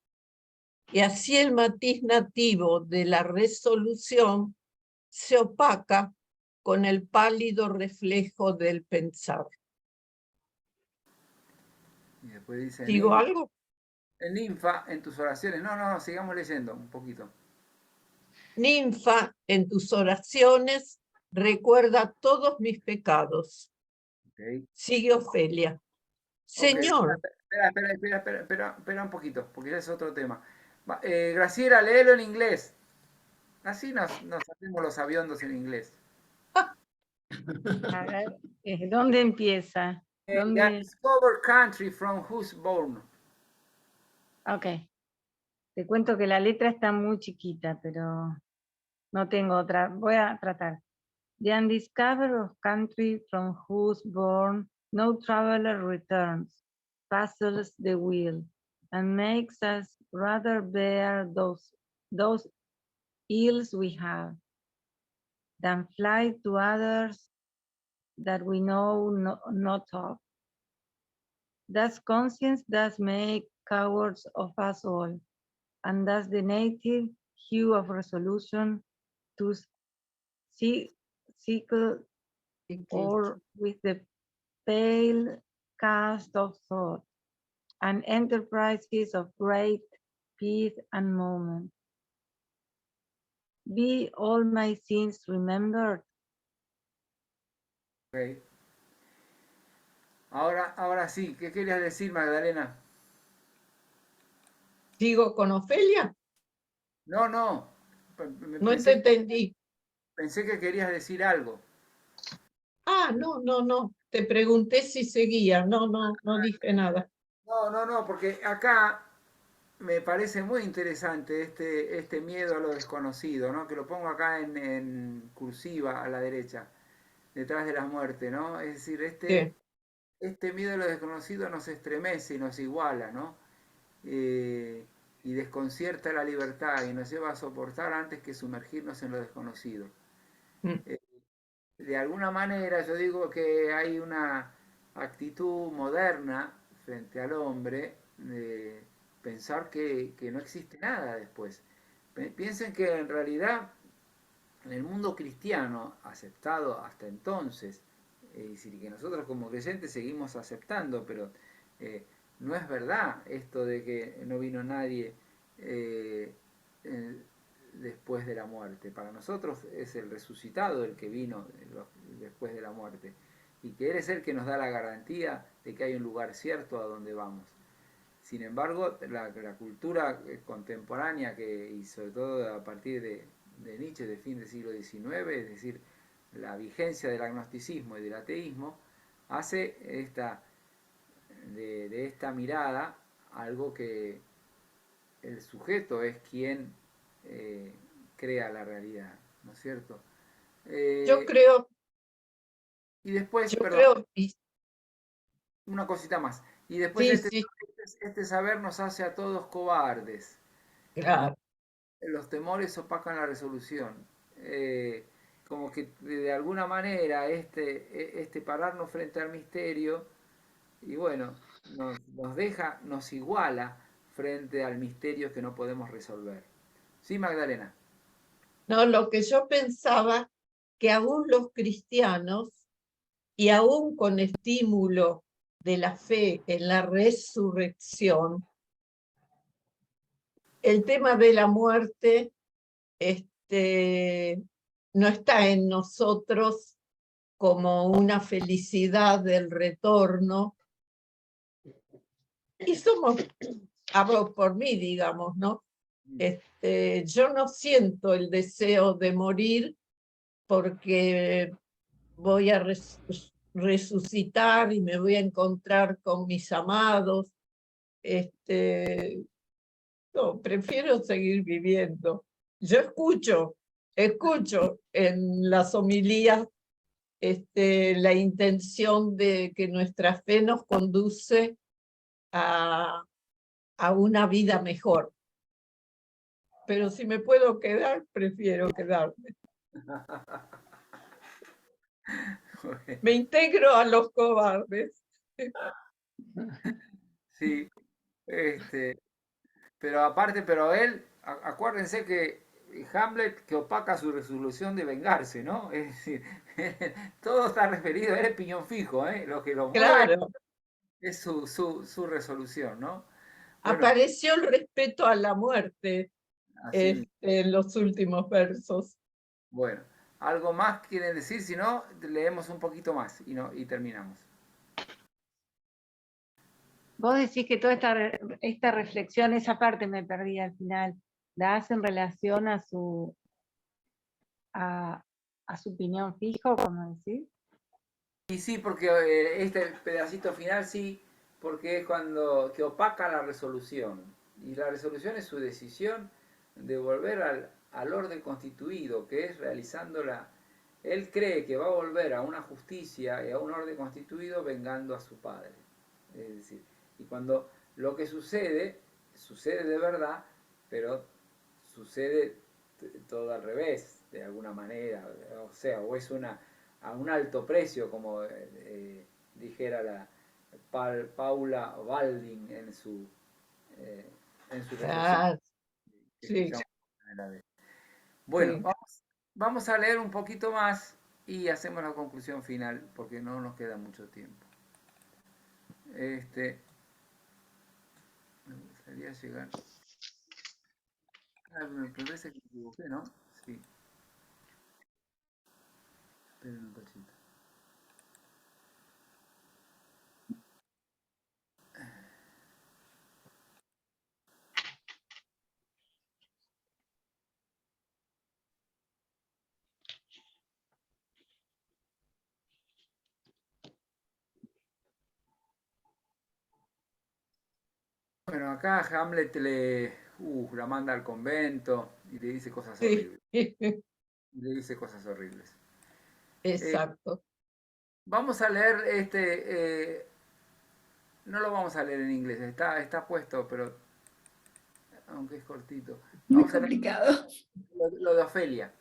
C: Y así el matiz nativo de la resolución se opaca con el pálido reflejo del pensar.
A: Y después dice,
C: ¿Digo algo?
A: ninfa, en tus oraciones. No, sigamos leyendo un poquito.
C: Ninfa, en tus oraciones, recuerda todos mis pecados.
A: Okay.
C: Sigue Ofelia. Señor.
A: Espera un poquito, porque ya es otro tema. Graciela, léelo en inglés. Así nos hacemos los aviondos en inglés.
F: A ver, ¿dónde empieza?
A: The
F: ¿Dónde?
A: undiscovered country from whose born.
F: Ok. Te cuento que la letra está muy chiquita, pero no tengo otra. Voy a tratar. The undiscovered country from whose born no traveler returns, puzzles the wheel, and makes us rather bear those ills we have, than fly to others that we know not of. Thus conscience does make cowards of us all, and thus the native hue of resolution to sickle or with the pale cast of thought, and enterprises of great peace and moment. Be all my sins remembered.
A: Okay. Ahora sí, ¿qué querías decir, Magdalena?
C: ¿Digo con Ofelia?
A: No.
C: No te entendí.
A: Pensé que querías decir algo.
C: Ah, no. Te pregunté si seguía. No dije nada.
A: No, porque acá me parece muy interesante este miedo a lo desconocido, ¿no? Que lo pongo acá en cursiva a la derecha, detrás de la muerte, ¿no? Es decir, este miedo a lo desconocido nos estremece y nos iguala, ¿no? Y desconcierta la libertad y nos lleva a soportar antes que sumergirnos en lo desconocido. De alguna manera yo digo que hay una actitud moderna frente al hombre de pensar que no existe nada después. Piensen que en realidad en el mundo cristiano aceptado hasta entonces, y que nosotros como creyentes seguimos aceptando, pero no es verdad esto de que no vino nadie después de la muerte. Para nosotros es el resucitado el que vino después de la muerte, y que Él es el que nos da la garantía de que hay un lugar cierto a donde vamos. Sin embargo, la cultura contemporánea, y sobre todo a partir de Nietzsche, de fin del siglo XIX, es decir, la vigencia del agnosticismo y del ateísmo, hace de esta mirada algo que el sujeto es quien crea la realidad, ¿no es cierto?
C: Yo creo.
A: Y después, una cosita más. Y después este saber nos hace a todos cobardes.
C: Claro.
A: Los temores opacan la resolución. Como que de alguna manera este pararnos frente al misterio, y bueno, nos iguala frente al misterio que no podemos resolver. Sí, Magdalena.
C: No, lo que yo pensaba, que aún los cristianos, y aún con estímulo de la fe en la resurrección, el tema de la muerte no está en nosotros como una felicidad del retorno. Y hablo por mí, digamos, ¿no? Yo no siento el deseo de morir porque voy a resucitar y me voy a encontrar con mis amados. No, prefiero seguir viviendo. Yo escucho en las homilías la intención de que nuestra fe nos conduce a una vida mejor. Pero si me puedo quedar, prefiero quedarme. Me integro a los cobardes.
A: Sí, pero aparte, pero él, acuérdense que Hamlet que opaca su resolución de vengarse, ¿no? Es decir, todo está referido, él es piñón fijo, ¿eh? Lo que lo mueve
C: Claro,
A: es su resolución, ¿no? Bueno,
C: apareció el respeto a la muerte
A: así,
C: en los últimos versos.
A: bueno, algo más quieren decir, si no, leemos un poquito más y terminamos.
F: Vos decís que toda esta reflexión, esa parte me perdí al final, la hace en relación a su piñón fijo, como decís.
A: Y sí, porque este pedacito final sí, porque es cuando que opaca la resolución. Y la resolución es su decisión de volver al orden constituido, que es realizándola. Él cree que va a volver a una justicia y a un orden constituido vengando a su padre. Es decir, y cuando lo que sucede, sucede de verdad, pero sucede todo al revés, de alguna manera. O sea, o es a un alto precio, como dijera la Paula Balding en su reflexión.
C: Ah, sí,
A: Bueno,
C: sí.
A: vamos a leer un poquito más y hacemos la conclusión final, porque no nos queda mucho tiempo. Me gustaría llegar. Me parece que me equivoqué, ¿no? Sí. Esperen un cachito. Bueno, acá Hamlet la manda al convento y le dice cosas
C: Sí,
A: horribles. Le dice cosas horribles.
C: exacto.
A: Vamos a leer no lo vamos a leer en inglés, está puesto, pero aunque es cortito.
D: Muy
A: Vamos a leer
D: complicado.
A: lo de Ofelia.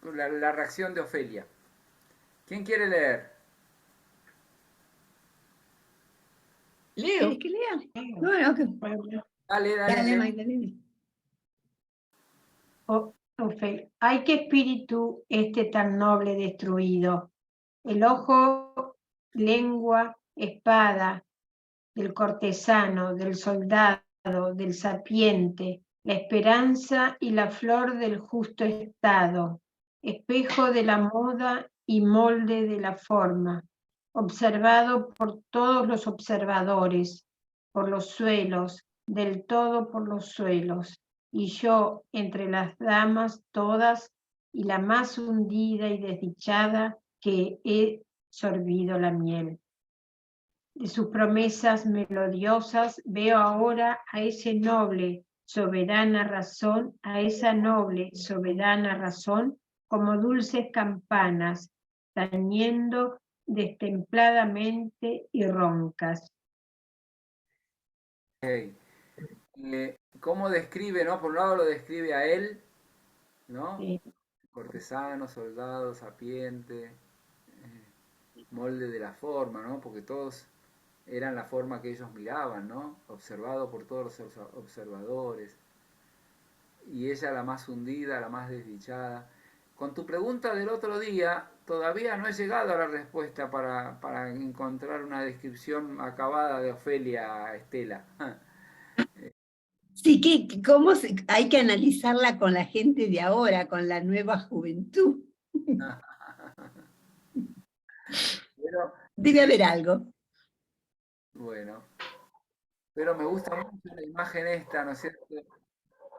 A: La reacción de Ofelia. ¿Quién quiere leer?
C: Leo.
D: ¿Quieres que lea? Bueno,
A: Dale,
D: dale, Magdalena.
G: Ay, qué espíritu este tan noble destruido. El ojo, lengua, espada del cortesano, del soldado, del sapiente, la esperanza y la flor del justo estado, espejo de la moda y molde de la forma, observado por todos los observadores, por los suelos, del todo por los suelos, y yo entre las damas todas y la más hundida y desdichada que he sorbido la miel. De sus promesas melodiosas veo ahora a ese noble, soberana razón, a esa noble, soberana razón, como dulces campanas, tañendo destempladamente y roncas.
A: Okay. ¿Cómo describe, no? Por un lado lo describe a él, ¿no?
G: Sí.
A: Cortesano, soldado, sapiente, molde de la forma, ¿no? Porque todos eran la forma que ellos miraban, ¿no? Observado por todos los observadores. Y ella la más hundida, la más desdichada. Con tu pregunta del otro día, todavía no he llegado a la respuesta para encontrar una descripción acabada de Ofelia Estela.
D: Sí, hay que analizarla con la gente de ahora, con la nueva juventud.
A: Pero,
D: Debe haber algo.
A: bueno. Pero me gusta mucho la imagen esta, ¿no es cierto?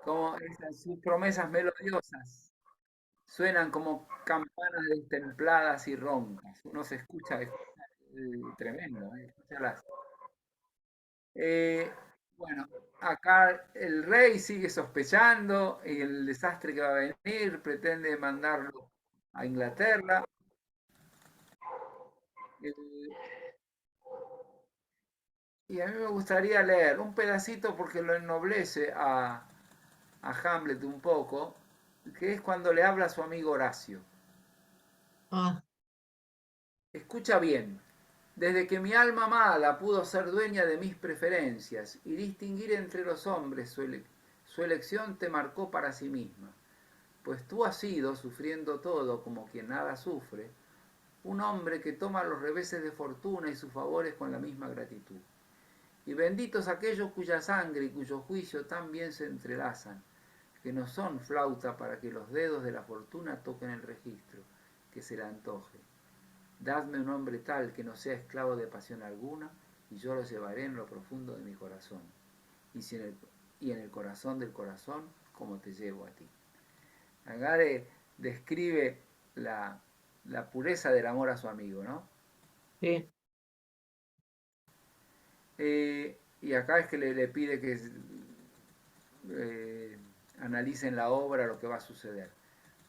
A: Como esas, sus promesas melodiosas suenan como campanas destempladas y roncas. Uno se escucha, es tremendo, escúchalas. Eh, bueno, acá el rey sigue sospechando y el desastre que va a venir, pretende mandarlo a Inglaterra. Eh, y a mí me gustaría leer un pedacito porque lo ennoblece a Hamlet un poco, que es cuando le habla a su amigo Horacio.
C: Ah,
A: Escucha bien. Desde que mi alma amada pudo ser dueña de mis preferencias y distinguir entre los hombres, su elección te marcó para sí misma, pues tú has sido, sufriendo todo como quien nada sufre, un hombre que toma los reveses de fortuna y sus favores con la misma gratitud. Y benditos aquellos cuya sangre y cuyo juicio tan bien se entrelazan, que no son flauta para que los dedos de la fortuna toquen el registro, que se le antoje. Dadme un hombre tal que no sea esclavo de pasión alguna, y yo lo llevaré en lo profundo de mi corazón, y en el corazón del corazón, como te llevo a ti. Agare describe la pureza del amor a su amigo, ¿no?
C: sí.
A: Y acá es que le pide que analicen la obra, lo que va a suceder.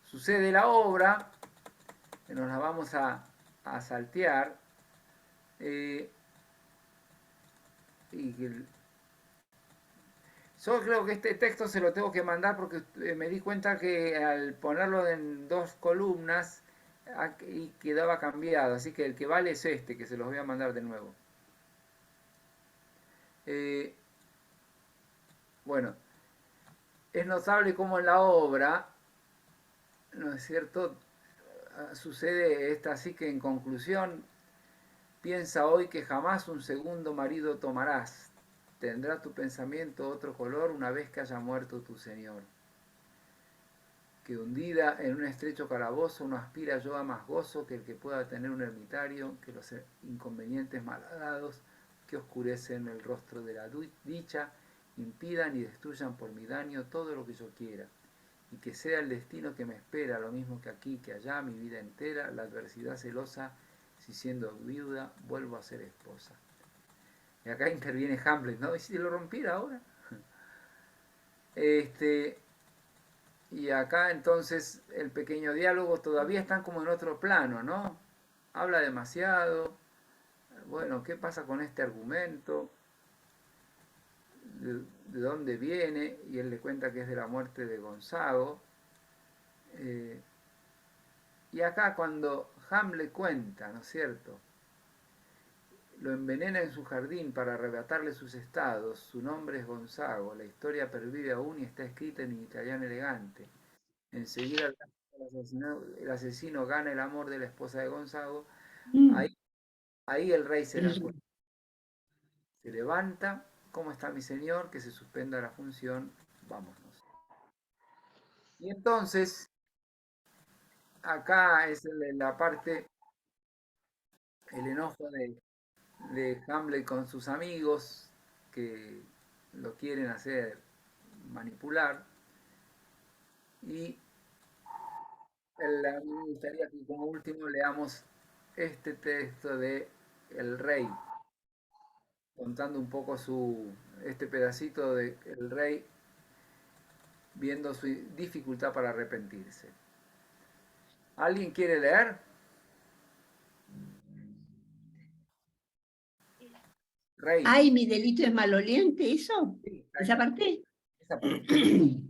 A: Sucede la obra, nos la vamos a saltear, yo creo que este texto se lo tengo que mandar porque me di cuenta que al ponerlo en 2 columnas y quedaba cambiado, así que el que vale es este, que se los voy a mandar de nuevo. Bueno, es notable cómo en la obra, ¿no es cierto?, sucede esta, así que en conclusión, piensa hoy que jamás un segundo marido tomarás, tendrá tu pensamiento otro color una vez que haya muerto tu señor. Que hundida en un estrecho calabozo no aspira yo a más gozo que el que pueda tener un ermitario, que los inconvenientes malhadados que oscurecen el rostro de la dicha impidan y destruyan por mi daño todo lo que yo quiera, y que sea el destino que me espera, lo mismo que aquí que allá, mi vida entera, la adversidad celosa, si siendo viuda vuelvo a ser esposa. Y acá interviene Hamlet, ¿no? ¿Y si lo rompiera ahora? Y acá entonces el pequeño diálogo todavía están como en otro plano, ¿no? Habla demasiado. Bueno, ¿qué pasa con este argumento? ¿De dónde viene? Y él le cuenta que es de la muerte de Gonzago. Y acá cuando Hamlet cuenta, ¿no es cierto?, lo envenena en su jardín para arrebatarle sus estados, su nombre es Gonzago, la historia pervive aún y está escrita en italiano elegante. Enseguida el asesino gana el amor de la esposa de Gonzago. Ahí el rey se da cuenta. Se levanta, ¿cómo está mi señor? Que se suspenda la función, vámonos. Y entonces, acá es la parte, el enojo de Hamlet con sus amigos que lo quieren hacer manipular. Y me gustaría que como último leamos este texto de El Rey, contando un poco este pedacito de El Rey viendo su dificultad para arrepentirse. ¿Alguien quiere leer? Rey.
D: Ay, mi delito es maloliente, ¿eso?
A: Sí,
D: ¿Esa parte?
A: esa parte.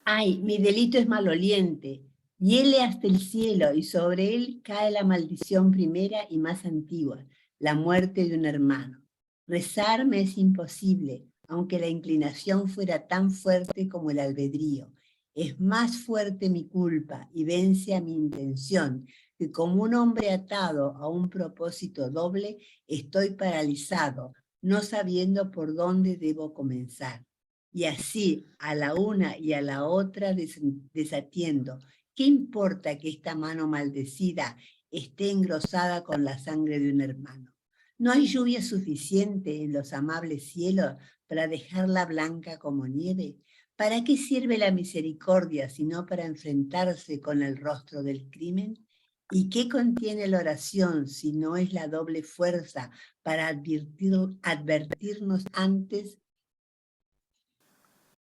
D: Ay, mi delito es maloliente. Hiele hasta el cielo y sobre él cae la maldición primera y más antigua, la muerte de un hermano. Rezar me es imposible, aunque la inclinación fuera tan fuerte como el albedrío. Es más fuerte mi culpa y vence a mi intención, que como un hombre atado a un propósito doble, estoy paralizado, no sabiendo por dónde debo comenzar. Y así, a la una y a la otra desatiendo. ¿Qué importa que esta mano maldecida esté engrosada con la sangre de un hermano? ¿No hay lluvia suficiente en los amables cielos para dejarla blanca como nieve? ¿Para qué sirve la misericordia sino para enfrentarse con el rostro del crimen? ¿Y qué contiene la oración si no es la doble fuerza para advertirnos antes?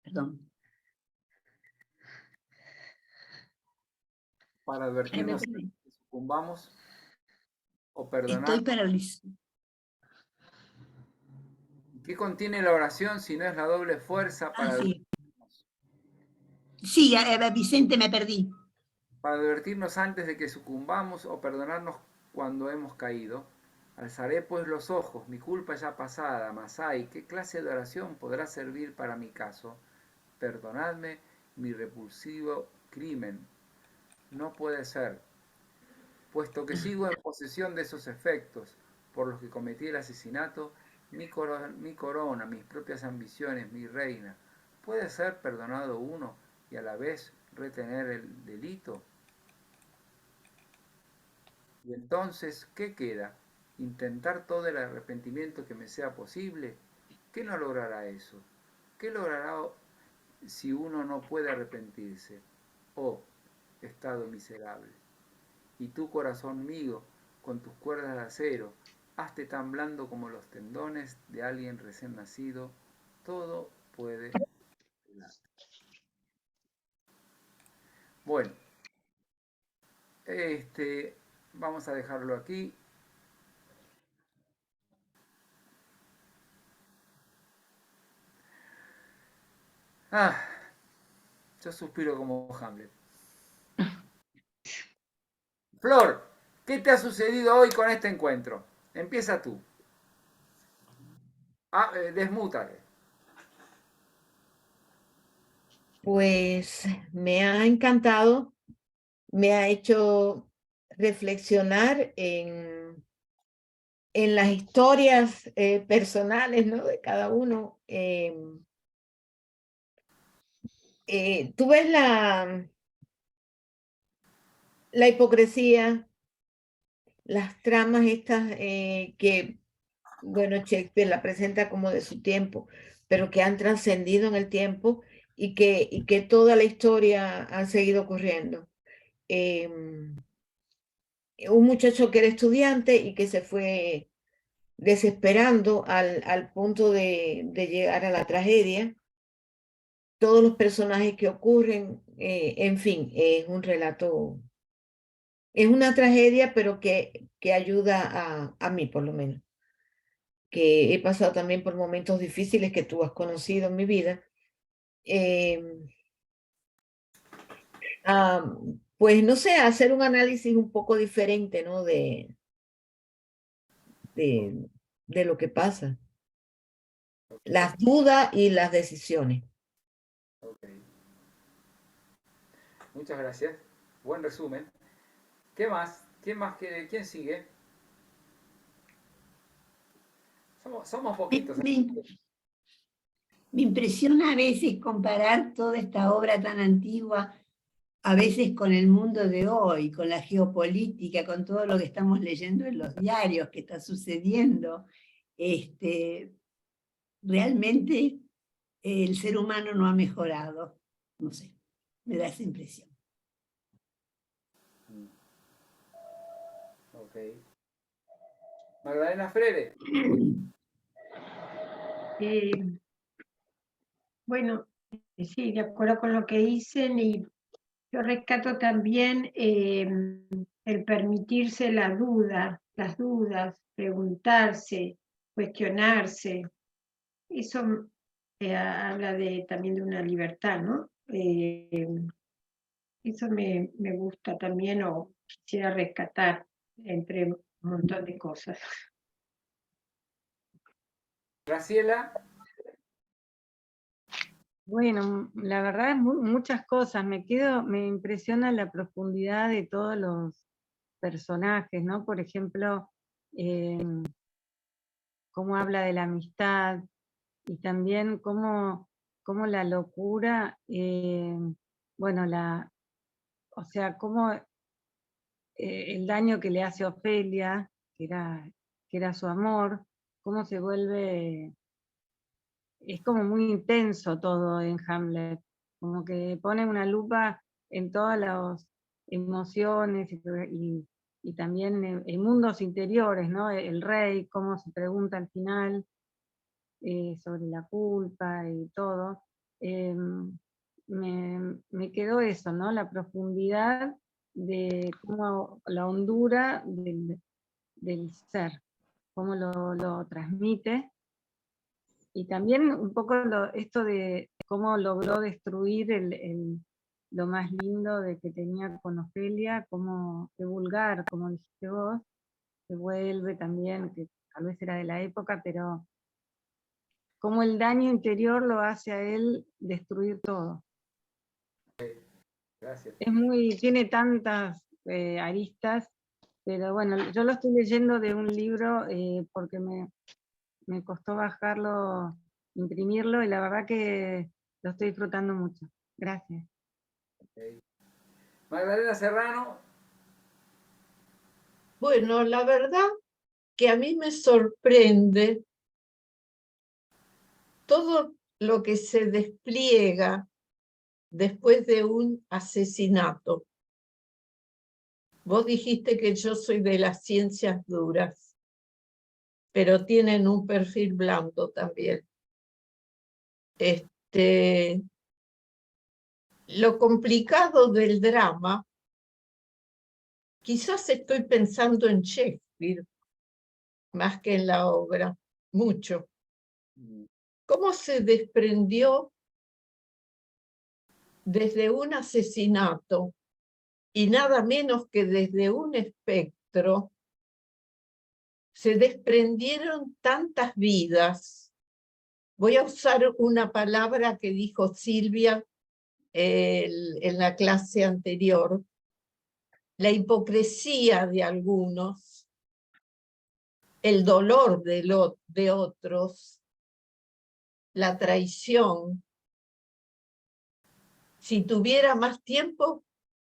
D: Perdón.
A: Para
D: Ay, me
A: advertirnos
D: perdí.
A: que sucumbamos o
D: Estoy
A: perdonar.
D: paralizada.
A: ¿Qué contiene la oración si no es la doble fuerza
D: Ah, sí. Sí, Vicente, me perdí.
A: para advertirnos antes de que sucumbamos o perdonarnos cuando hemos caído? Alzaré pues los ojos, mi culpa ya pasada, mas ay, ¿qué clase de oración podrá servir para mi caso? Perdonadme mi repulsivo crimen. No puede ser, puesto que sigo en posesión de esos efectos por los que cometí el asesinato, mi corona, mis propias ambiciones, mi reina. ¿Puede ser perdonado uno y a la vez retener el delito? Y entonces, ¿qué queda? ¿Intentar todo el arrepentimiento que me sea posible? ¿Qué no logrará eso? ¿Qué logrará si uno no puede arrepentirse? Oh, estado miserable. Y tú, corazón mío, con tus cuerdas de acero, hazte tan blando como los tendones de alguien recién nacido, todo puede quedar. Bueno, vamos a dejarlo aquí. Ah, yo suspiro como Hamlet. Flor, ¿qué te ha sucedido hoy con este encuentro? Empieza tú. Ah, desmútale.
E: Pues me ha encantado, me ha hecho reflexionar en las historias personales, ¿no? De cada uno. Tú ves la hipocresía, las tramas estas que, bueno, Shakespeare la presenta como de su tiempo, pero que han trascendido en el tiempo y que toda la historia ha seguido corriendo. Un muchacho que era estudiante y que se fue desesperando al punto de llegar a la tragedia. Todos los personajes que ocurren, en fin, es un relato, es una tragedia, pero que ayuda a mí por lo menos, que he pasado también por momentos difíciles que tú has conocido en mi vida. Pues no sé, hacer un análisis un poco diferente, ¿no? De lo que pasa. Las dudas y las decisiones.
A: Okay. Muchas gracias. Buen resumen. ¿Qué más? ¿Quién sigue? Somos poquitos.
D: Me impresiona a veces comparar toda esta obra tan antigua, a veces con el mundo de hoy, con la geopolítica, con todo lo que estamos leyendo en los diarios, que está sucediendo. Realmente el ser humano no ha mejorado. No sé, me da esa impresión.
A: Ok. Magdalena Freire.
G: Bueno, sí, de acuerdo con lo que dicen, y yo rescato también el permitirse la duda, las dudas, preguntarse, cuestionarse. Eso habla también de una libertad, ¿no? Eso me gusta también, o quisiera rescatar entre un montón de cosas.
A: Graciela.
F: Bueno, la verdad es muchas cosas. Me impresiona la profundidad de todos los personajes, ¿no? Por ejemplo, cómo habla de la amistad y también cómo la locura, bueno, o sea, cómo el daño que le hace a Ofelia, que que era su amor, cómo se vuelve, es como muy intenso todo en Hamlet, como que pone una lupa en todas las emociones y también en mundos interiores, ¿no? El rey, cómo se pregunta al final sobre la culpa y todo. Me quedó eso, ¿no? La profundidad de cómo la hondura del ser, cómo lo transmite, y también un poco esto de cómo logró destruir lo más lindo de que tenía con Ofelia, cómo de vulgar, como dijiste vos, que vuelve también, que tal vez era de la época, pero cómo el daño interior lo hace a él destruir todo.
A: Gracias.
F: Tiene tantas aristas, pero bueno, yo lo estoy leyendo de un libro porque me costó bajarlo, imprimirlo, y la verdad que lo estoy disfrutando mucho. Gracias.
A: Okay. Magdalena Serrano.
C: Bueno, la verdad que a mí me sorprende todo lo que se despliega después de un asesinato. Vos dijiste que yo soy de las ciencias duras, pero tienen un perfil blando también. Lo complicado del drama, quizás estoy pensando en Shakespeare más que en la obra, mucho. ¿Cómo se desprendió desde un asesinato y nada menos que desde un espectro? Se desprendieron tantas vidas. Voy a usar una palabra que dijo Silvia en la clase anterior, la hipocresía de algunos, el dolor de otros, la traición. Si tuviera más tiempo,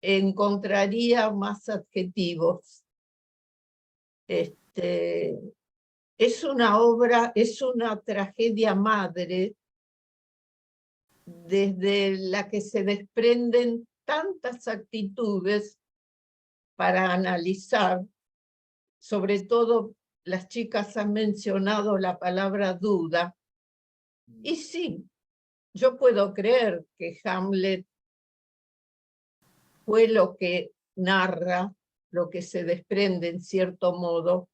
C: encontraría más adjetivos. Es una obra, es una tragedia madre desde la que se desprenden tantas actitudes para analizar. Sobre todo las chicas han mencionado la palabra duda. Y sí, yo puedo creer que Hamlet fue lo que narra, lo que se desprende en cierto modo,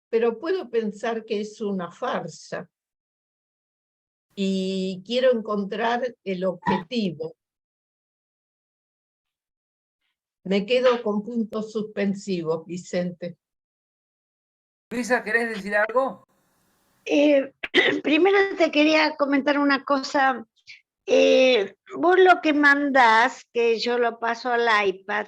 C: pero puedo pensar que es una farsa. Y quiero encontrar el objetivo. Me quedo con puntos suspensivos, Vicente.
A: Luisa, ¿querés decir algo?
B: Primero te quería comentar una cosa. Vos lo que mandás, que yo lo paso al iPad,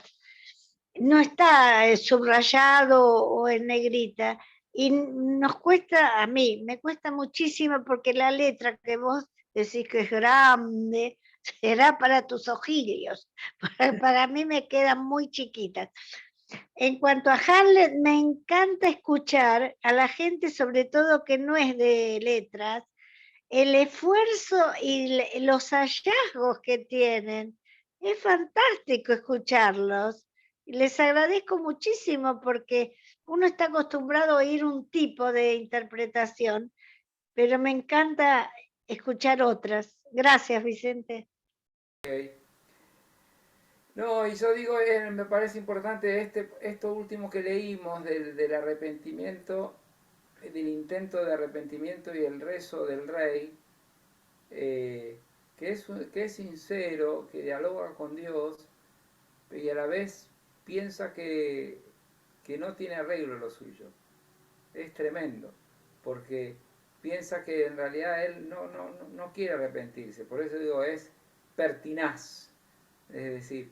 B: no está subrayado o en negrita, y nos cuesta, a mí, me cuesta muchísimo porque la letra que vos decís que es grande, será para tus ojillos, para mí me quedan muy chiquitas. En cuanto a Hamlet, me encanta escuchar a la gente, sobre todo que no es de letras, el esfuerzo y los hallazgos que tienen. Es fantástico escucharlos. Les agradezco muchísimo porque uno está acostumbrado a oír un tipo de interpretación, pero me encanta escuchar otras. Gracias, Vicente.
A: Okay. No, y yo digo, me parece importante esto último que leímos del arrepentimiento, del intento de arrepentimiento y el rezo del rey, que es sincero, que dialoga con Dios y a la vez piensa que no tiene arreglo lo suyo. Es tremendo, porque piensa que en realidad él no quiere arrepentirse, por eso digo, es pertinaz, es decir,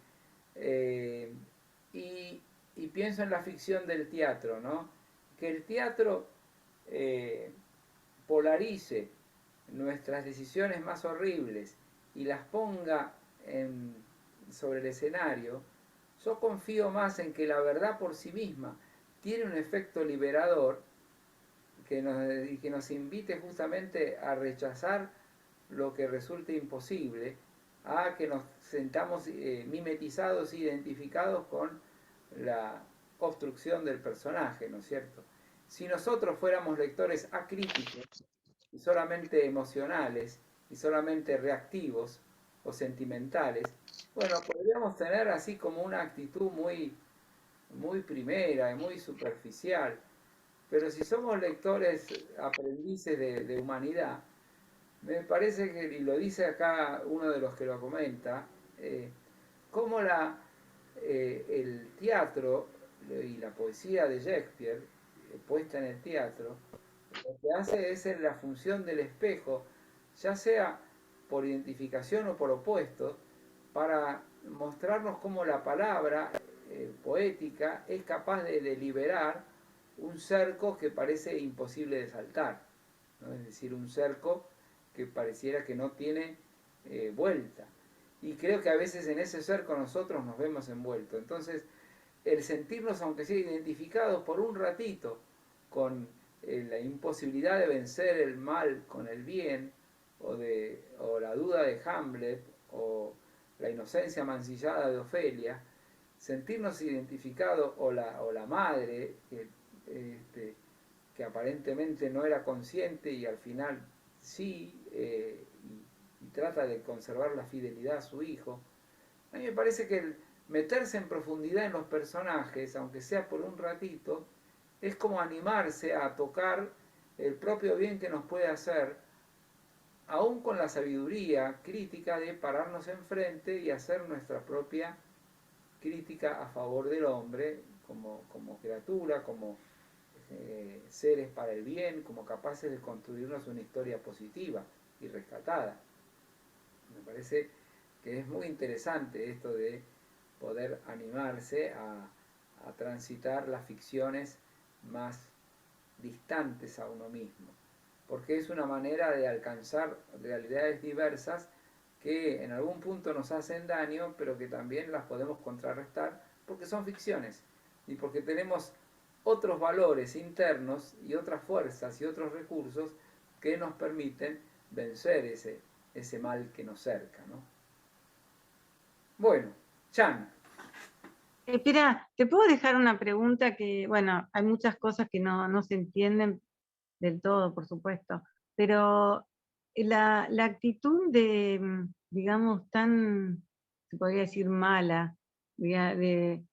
A: y pienso en la ficción del teatro, ¿no? Que el teatro polarice nuestras decisiones más horribles y las ponga sobre el escenario. Yo confío más en que la verdad por sí misma tiene un efecto liberador que nos invite justamente a rechazar lo que resulte imposible, a que nos sentamos mimetizados, identificados con la obstrucción del personaje, ¿no es cierto? Si nosotros fuéramos lectores acríticos y solamente emocionales y solamente reactivos o sentimentales, bueno, podríamos tener así como una actitud muy, muy primera y muy superficial. Pero si somos lectores aprendices de humanidad, me parece que, y lo dice acá uno de los que lo comenta, cómo el teatro y la poesía de Shakespeare, puesta en el teatro, lo que hace es en la función del espejo, ya sea por identificación o por opuesto, para mostrarnos cómo la palabra poética es capaz de liberar un cerco que parece imposible de saltar, ¿no? Es decir, un cerco que pareciera que no tiene vuelta. Y creo que a veces en ese cerco nosotros nos vemos envueltos. Entonces, el sentirnos, aunque sea identificados por un ratito, con la imposibilidad de vencer el mal con el bien, o la duda de Hamlet, o la inocencia mancillada de Ofelia, sentirnos identificados, o la madre, que aparentemente no era consciente y al final sí, y trata de conservar la fidelidad a su hijo. A mí me parece que el meterse en profundidad en los personajes, aunque sea por un ratito, es como animarse a tocar el propio bien que nos puede hacer, aún con la sabiduría crítica de pararnos enfrente y hacer nuestra propia crítica a favor del hombre como criatura, como seres para el bien, como capaces de construirnos una historia positiva y rescatada. Me parece que es muy interesante esto de poder animarse a transitar las ficciones más distantes a uno mismo, porque es una manera de alcanzar realidades diversas que en algún punto nos hacen daño, pero que también las podemos contrarrestar porque son ficciones y porque tenemos otros valores internos y otras fuerzas y otros recursos que nos permiten vencer ese mal que nos cerca, ¿no? Bueno, Chan.
F: Espera, ¿te puedo dejar una pregunta que, bueno, hay muchas cosas que no se entienden del todo, por supuesto, pero la actitud de, digamos, tan, se podría decir, mala, de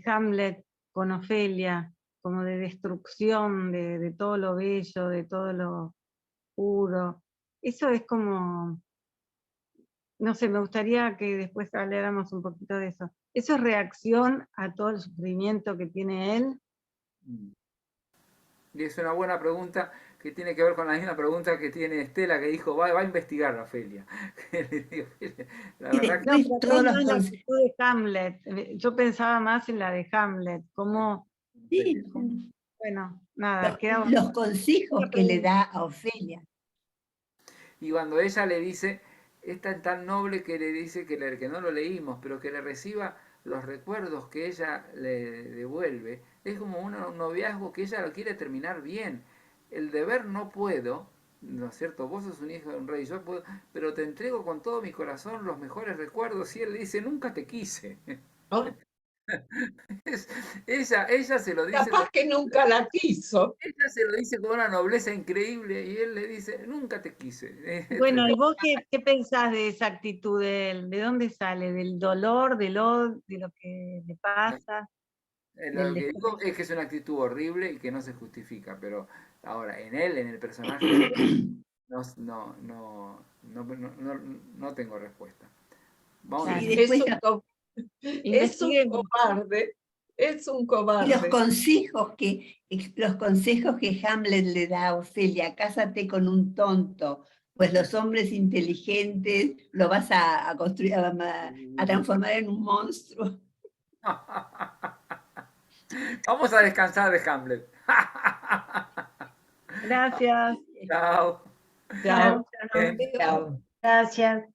F: Hamlet con Ofelia, como de destrucción de todo lo bello, de todo lo puro, eso es como, no sé, me gustaría que después habláramos un poquito de eso. ¿Eso es reacción a todo el sufrimiento que tiene él?
A: Y es una buena pregunta que tiene que ver con la misma pregunta que tiene Estela, que dijo, va a investigar a Ofelia. La
D: Y
A: verdad que...
F: No,
D: después
F: pero
D: todos los
F: no es la actitud de Hamlet. Yo pensaba más en la de Hamlet, como,
D: sí,
F: bueno, nada, queda
D: los consejos
F: una
D: que le
F: pregunta.
D: da a Ofelia.
A: Y cuando ella le dice, es tan noble que le dice que no lo leímos, pero que le reciba los recuerdos que ella le devuelve, es como un noviazgo que ella lo quiere terminar bien. El deber no puedo, ¿no es cierto? Vos sos un hijo de un rey, yo puedo, pero te entrego con todo mi corazón los mejores recuerdos. Y él le dice, nunca te quise.
C: Oh,
A: Ella se lo dice.
C: capaz que nunca la quiso.
A: Ella se lo dice con una nobleza increíble y él le dice, nunca te quise.
F: Bueno, ¿y vos qué pensás de esa actitud de él? ¿De dónde sale? ¿Del dolor, de lo que le pasa?
A: Lo que digo es que es una actitud horrible y que no se justifica, pero ahora, en el personaje, no tengo respuesta. Vamos a
F: Claro.
D: Y
A: ver.
D: después
C: Es un
F: Investiguemos.
C: cobarde, es un
D: y
C: cobarde.
D: los consejos que Hamlet le da a Ofelia, cásate con un tonto, pues los hombres inteligentes lo vas a construir, a transformar en un monstruo.
A: Vamos a descansar de Hamlet.
F: Gracias.
A: Chao.
C: Chao.
F: Chao.
C: Chao.
B: Gracias.